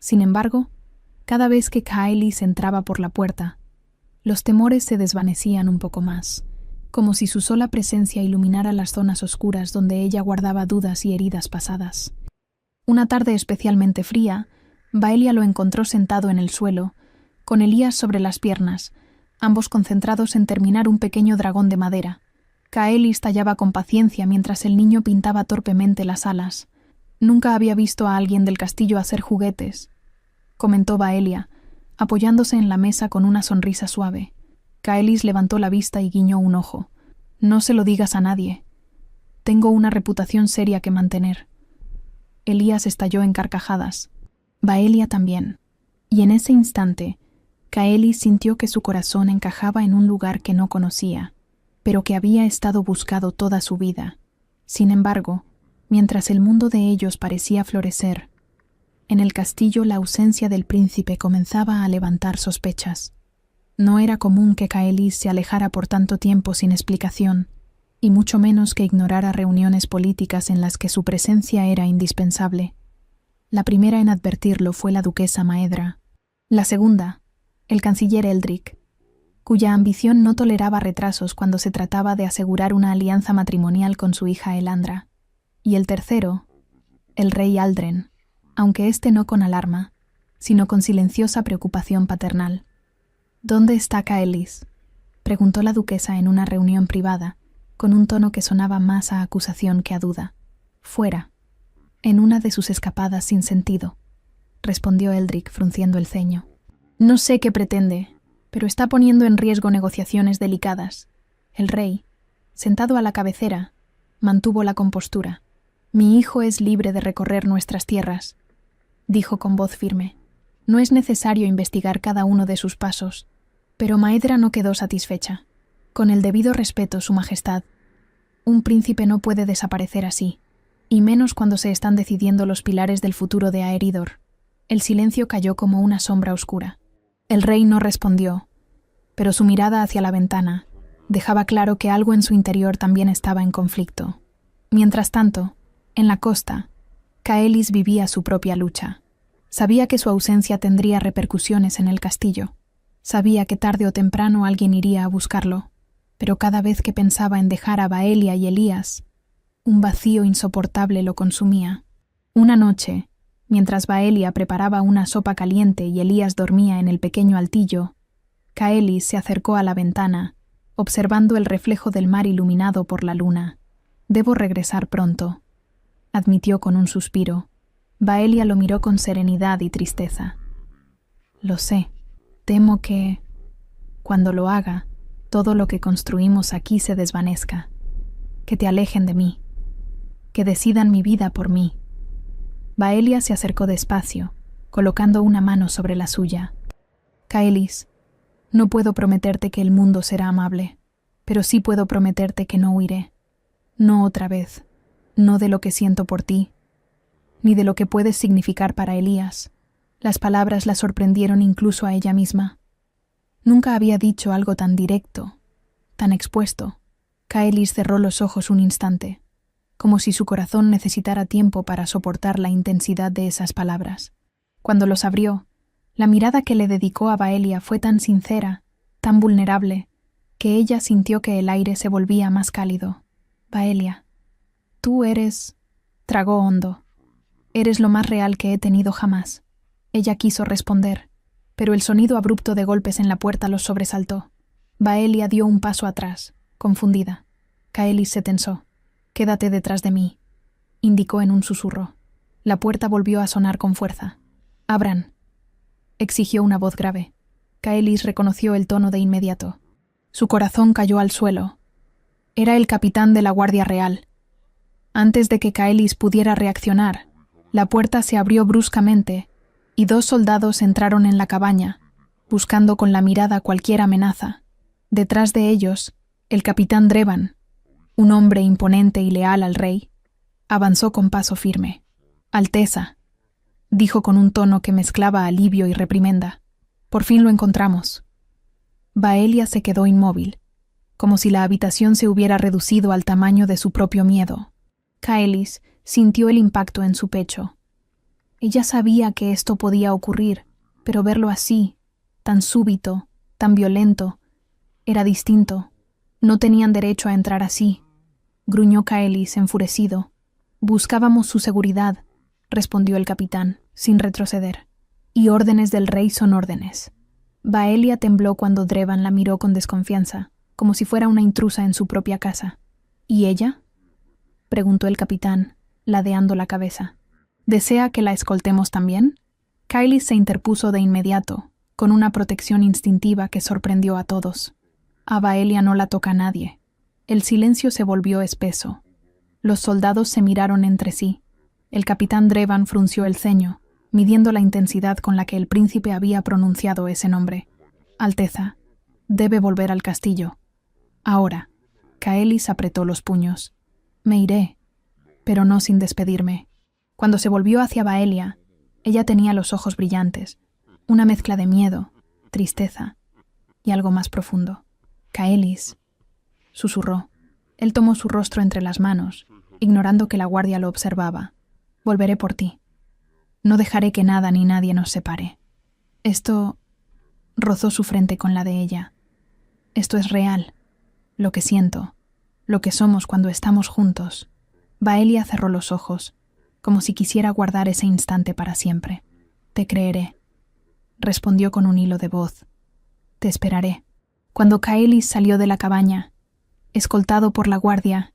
A: Sin embargo, cada vez que Kaelis entraba por la puerta, los temores se desvanecían un poco más, como si su sola presencia iluminara las zonas oscuras donde ella guardaba dudas y heridas pasadas. Una tarde especialmente fría, Baelia lo encontró sentado en el suelo, con Elías sobre las piernas, ambos concentrados en terminar un pequeño dragón de madera. Kaelis tallaba con paciencia mientras el niño pintaba torpemente las alas. Nunca había visto a alguien del castillo hacer juguetes, comentó Baelia, apoyándose en la mesa con una sonrisa suave. Kaelis levantó la vista y guiñó un ojo. No se lo digas a nadie. Tengo una reputación seria que mantener. Elías estalló en carcajadas. Baelia también. Y en ese instante, Kaelis sintió que su corazón encajaba en un lugar que no conocía, pero que había estado buscado toda su vida. Sin embargo, mientras el mundo de ellos parecía florecer, en el castillo la ausencia del príncipe comenzaba a levantar sospechas. No era común que Kaelis se alejara por tanto tiempo sin explicación, y mucho menos que ignorara reuniones políticas en las que su presencia era indispensable. La primera en advertirlo fue la duquesa Maedra. La segunda, el canciller Eldrick, cuya ambición no toleraba retrasos cuando se trataba de asegurar una alianza matrimonial con su hija Elandra. Y el tercero, el rey Aldren, aunque éste no con alarma, sino con silenciosa preocupación paternal. «¿Dónde está Kaelis?», preguntó la duquesa en una reunión privada, con un tono que sonaba más a acusación que a duda. «Fuera, en una de sus escapadas sin sentido», respondió Eldrick frunciendo el ceño. «No sé qué pretende, pero está poniendo en riesgo negociaciones delicadas». El rey, sentado a la cabecera, mantuvo la compostura. «Mi hijo es libre de recorrer nuestras tierras», dijo con voz firme. «No es necesario investigar cada uno de sus pasos». Pero Maedra no quedó satisfecha. «Con el debido respeto, Su Majestad, un príncipe no puede desaparecer así, y menos cuando se están decidiendo los pilares del futuro de Aeridor». El silencio cayó como una sombra oscura. El rey no respondió, pero su mirada hacia la ventana dejaba claro que algo en su interior también estaba en conflicto. Mientras tanto, en la costa, Kaelis vivía su propia lucha. Sabía que su ausencia tendría repercusiones en el castillo. Sabía que tarde o temprano alguien iría a buscarlo, pero cada vez que pensaba en dejar a Baelia y Elías, un vacío insoportable lo consumía. Una noche, mientras Baelia preparaba una sopa caliente y Elías dormía en el pequeño altillo, Kaelis se acercó a la ventana, observando el reflejo del mar iluminado por la luna. «Debo regresar pronto», admitió con un suspiro. Baelia lo miró con serenidad y tristeza. «Lo sé. Temo que, cuando lo haga, todo lo que construimos aquí se desvanezca. Que te alejen de mí. Que decidan mi vida por mí». Baelia se acercó despacio, colocando una mano sobre la suya. «Kaelis, no puedo prometerte que el mundo será amable, pero sí puedo prometerte que no huiré. No otra vez. No de lo que siento por ti, ni de lo que puedes significar para Elías». Las palabras la sorprendieron incluso a ella misma. Nunca había dicho algo tan directo, tan expuesto. Kaelis cerró los ojos un instante, como si su corazón necesitara tiempo para soportar la intensidad de esas palabras. Cuando los abrió, la mirada que le dedicó a Baelia fue tan sincera, tan vulnerable, que ella sintió que el aire se volvía más cálido. «Baelia, tú eres...» Tragó hondo. «Eres lo más real que he tenido jamás». Ella quiso responder, pero el sonido abrupto de golpes en la puerta los sobresaltó. Baelia dio un paso atrás, confundida. Kaelis se tensó. «Quédate detrás de mí», indicó en un susurro. La puerta volvió a sonar con fuerza. «Abran», exigió una voz grave. Kaelis reconoció el tono de inmediato. Su corazón cayó al suelo. Era el capitán de la Guardia Real. Antes de que Kaelis pudiera reaccionar, la puerta se abrió bruscamente y 2 soldados entraron en la cabaña, buscando con la mirada cualquier amenaza. Detrás de ellos, el capitán Drevan, un hombre imponente y leal al rey, avanzó con paso firme. «Alteza», dijo con un tono que mezclaba alivio y reprimenda. «Por fin lo encontramos». Baelia se quedó inmóvil, como si la habitación se hubiera reducido al tamaño de su propio miedo. Kaelis sintió el impacto en su pecho. Ella sabía que esto podía ocurrir, pero verlo así, tan súbito, tan violento, era distinto. No tenían derecho a entrar así, gruñó Caelis, enfurecido. Buscábamos su seguridad, respondió el capitán, sin retroceder. Y órdenes del rey son órdenes. Baelia tembló cuando Drevan la miró con desconfianza, como si fuera una intrusa en su propia casa. ¿Y ella?, preguntó el capitán, ladeando la cabeza. ¿Desea que la escoltemos también? Caelis se interpuso de inmediato, con una protección instintiva que sorprendió a todos. A Baelia no la toca nadie. El silencio se volvió espeso. Los soldados se miraron entre sí. El capitán Drevan frunció el ceño, midiendo la intensidad con la que el príncipe había pronunciado ese nombre. Alteza, debe volver al castillo. Ahora. Caelis apretó los puños. Me iré, pero no sin despedirme. Cuando se volvió hacia Baelia, ella tenía los ojos brillantes, una mezcla de miedo, tristeza y algo más profundo. Caelis, susurró. Él tomó su rostro entre las manos, ignorando que la guardia lo observaba. Volveré por ti. No dejaré que nada ni nadie nos separe. Esto... rozó su frente con la de ella. Esto es real. Lo que siento. Lo que somos cuando estamos juntos. Baelia cerró los ojos, como si quisiera guardar ese instante para siempre. Te creeré, respondió con un hilo de voz. Te esperaré. Cuando Caelis salió de la cabaña, escoltado por la guardia,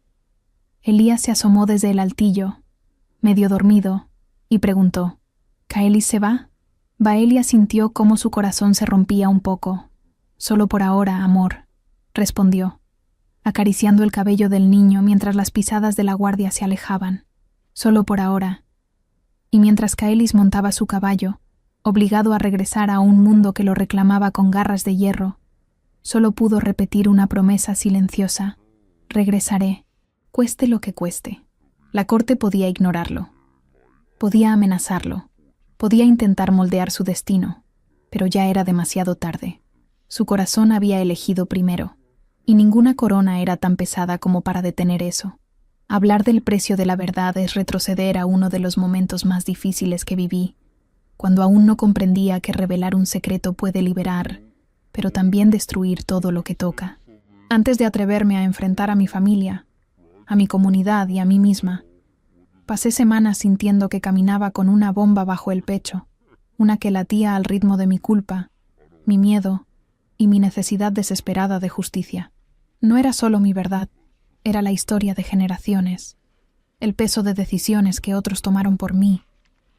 A: Elías se asomó desde el altillo, medio dormido, y preguntó: ¿Caelis se va? Baelia sintió cómo su corazón se rompía un poco. Solo por ahora, amor, respondió, acariciando el cabello del niño mientras las pisadas de la guardia se alejaban. Solo por ahora. Y mientras Caelis montaba su caballo, obligado a regresar a un mundo que lo reclamaba con garras de hierro, solo pudo repetir una promesa silenciosa: regresaré, cueste lo que cueste. La corte podía ignorarlo. Podía amenazarlo. Podía intentar moldear su destino, pero ya era demasiado tarde. Su corazón había elegido primero, y ninguna corona era tan pesada como para detener eso. Hablar del precio de la verdad es retroceder a uno de los momentos más difíciles que viví, cuando aún no comprendía que revelar un secreto puede liberar, pero también destruir todo lo que toca. Antes de atreverme a enfrentar a mi familia, a mi comunidad y a mí misma, pasé semanas sintiendo que caminaba con una bomba bajo el pecho, una que latía al ritmo de mi culpa, mi miedo y mi necesidad desesperada de justicia. No era solo mi verdad, era la historia de generaciones, el peso de decisiones que otros tomaron por mí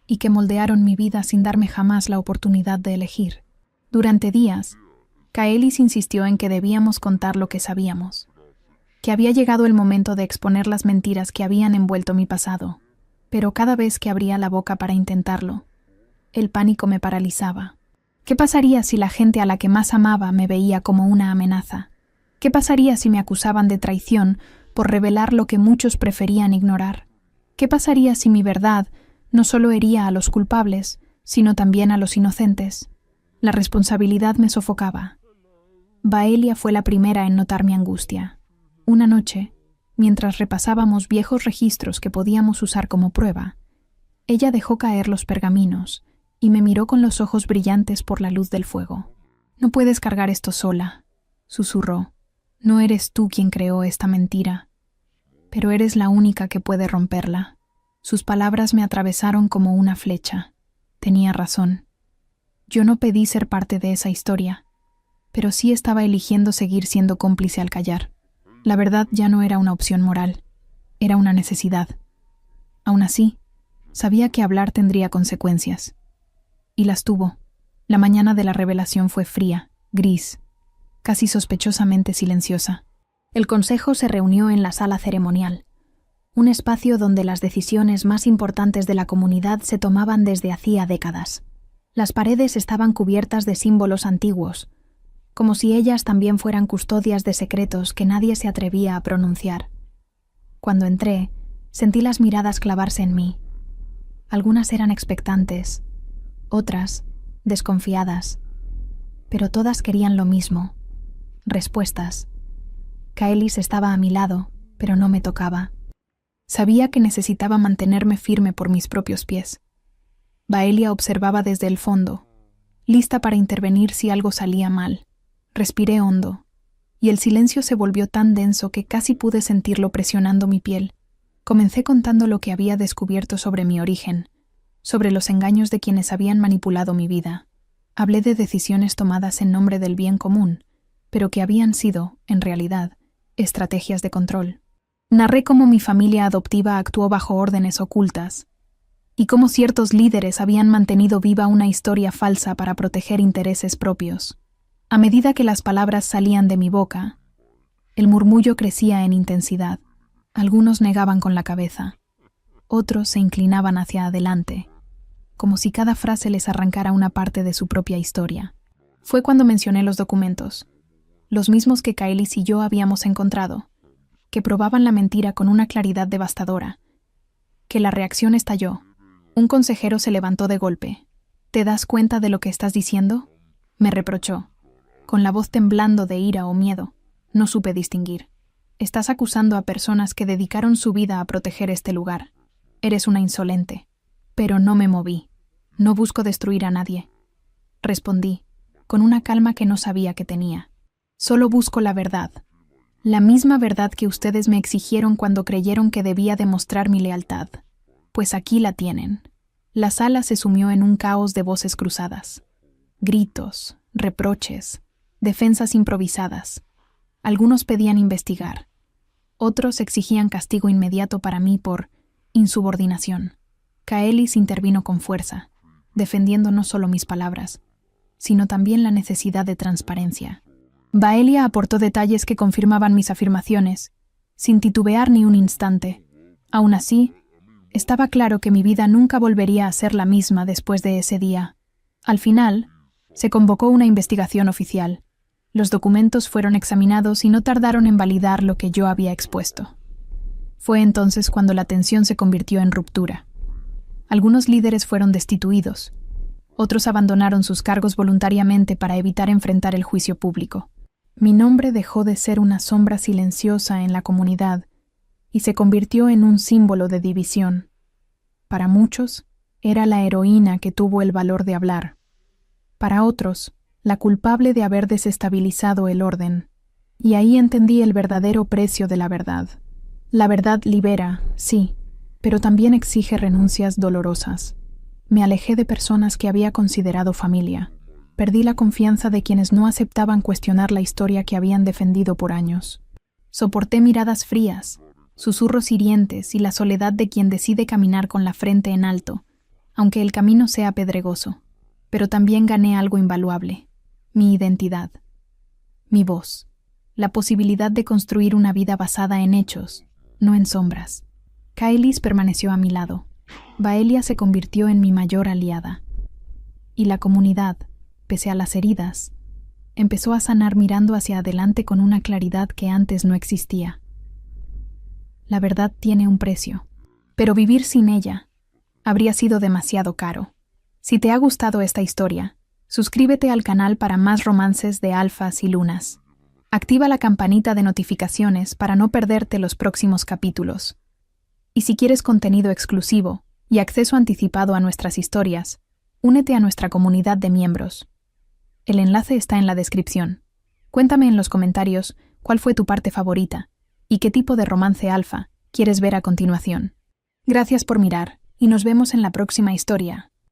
A: y que moldearon mi vida sin darme jamás la oportunidad de elegir. Durante días, Caelis insistió en que debíamos contar lo que sabíamos, que había llegado el momento de exponer las mentiras que habían envuelto mi pasado, pero cada vez que abría la boca para intentarlo, el pánico me paralizaba. ¿Qué pasaría si la gente a la que más amaba me veía como una amenaza? ¿Qué pasaría si me acusaban de traición por revelar lo que muchos preferían ignorar? ¿Qué pasaría si mi verdad no solo hería a los culpables, sino también a los inocentes? La responsabilidad me sofocaba. Baelia fue la primera en notar mi angustia. Una noche, mientras repasábamos viejos registros que podíamos usar como prueba, ella dejó caer los pergaminos y me miró con los ojos brillantes por la luz del fuego. «No puedes cargar esto sola», susurró. «No eres tú quien creó esta mentira, pero eres la única que puede romperla». Sus palabras me atravesaron como una flecha. Tenía razón. Yo no pedí ser parte de esa historia, pero sí estaba eligiendo seguir siendo cómplice al callar. La verdad ya no era una opción moral, era una necesidad. Aún así, sabía que hablar tendría consecuencias. Y las tuvo. La mañana de la revelación fue fría, gris, casi sospechosamente silenciosa. El consejo se reunió en la sala ceremonial, un espacio donde las decisiones más importantes de la comunidad se tomaban desde hacía décadas. Las paredes estaban cubiertas de símbolos antiguos, como si ellas también fueran custodias de secretos que nadie se atrevía a pronunciar. Cuando entré, sentí las miradas clavarse en mí. Algunas eran expectantes, otras desconfiadas, pero todas querían lo mismo: respuestas. Caelis estaba a mi lado, pero no me tocaba. Sabía que necesitaba mantenerme firme por mis propios pies. Baelia observaba desde el fondo, lista para intervenir si algo salía mal. Respiré hondo, y el silencio se volvió tan denso que casi pude sentirlo presionando mi piel. Comencé contando lo que había descubierto sobre mi origen, sobre los engaños de quienes habían manipulado mi vida. Hablé de decisiones tomadas en nombre del bien común, pero que habían sido, en realidad, estrategias de control. Narré cómo mi familia adoptiva actuó bajo órdenes ocultas, y cómo ciertos líderes habían mantenido viva una historia falsa para proteger intereses propios. A medida que las palabras salían de mi boca, el murmullo crecía en intensidad. Algunos negaban con la cabeza, otros se inclinaban hacia adelante, como si cada frase les arrancara una parte de su propia historia. Fue cuando mencioné los documentos, los mismos que Kailis y yo habíamos encontrado, que probaban la mentira con una claridad devastadora, que la reacción estalló. Un consejero se levantó de golpe. ¿Te das cuenta de lo que estás diciendo?, me reprochó, con la voz temblando de ira o miedo. No supe distinguir. Estás acusando a personas que dedicaron su vida a proteger este lugar. Eres una insolente. Pero no me moví. No busco destruir a nadie. Respondí, con una calma que no sabía que tenía. Solo busco la verdad. La misma verdad que ustedes me exigieron cuando creyeron que debía demostrar mi lealtad. Pues aquí la tienen. La sala se sumió en un caos de voces cruzadas. Gritos, reproches, defensas improvisadas. Algunos pedían investigar. Otros exigían castigo inmediato para mí por insubordinación. Kailis intervino con fuerza, defendiendo no solo mis palabras, sino también la necesidad de transparencia. Baelia aportó detalles que confirmaban mis afirmaciones, sin titubear ni un instante. Aún así, estaba claro que mi vida nunca volvería a ser la misma después de ese día. Al final, se convocó una investigación oficial. Los documentos fueron examinados y no tardaron en validar lo que yo había expuesto. Fue entonces cuando la tensión se convirtió en ruptura. Algunos líderes fueron destituidos. Otros abandonaron sus cargos voluntariamente para evitar enfrentar el juicio público. Mi nombre dejó de ser una sombra silenciosa en la comunidad y se convirtió en un símbolo de división. Para muchos, era la heroína que tuvo el valor de hablar. Para otros, la culpable de haber desestabilizado el orden. Y ahí entendí el verdadero precio de la verdad. La verdad libera, sí, pero también exige renuncias dolorosas. Me alejé de personas que había considerado familia. Perdí la confianza de quienes no aceptaban cuestionar la historia que habían defendido por años. Soporté miradas frías, susurros hirientes y la soledad de quien decide caminar con la frente en alto, aunque el camino sea pedregoso. Pero también gané algo invaluable: mi identidad, mi voz, la posibilidad de construir una vida basada en hechos, no en sombras. Kailis permaneció a mi lado. Baelia se convirtió en mi mayor aliada. Y la comunidad, pese a las heridas, empezó a sanar mirando hacia adelante con una claridad que antes no existía. La verdad tiene un precio, pero vivir sin ella habría sido demasiado caro. Si te ha gustado esta historia, suscríbete al canal para más romances de alfas y lunas. Activa la campanita de notificaciones para no perderte los próximos capítulos. Y si quieres contenido exclusivo y acceso anticipado a nuestras historias, únete a nuestra comunidad de miembros. El enlace está en la descripción. Cuéntame en los comentarios cuál fue tu parte favorita y qué tipo de romance alfa quieres ver a continuación. Gracias por mirar y nos vemos en la próxima historia.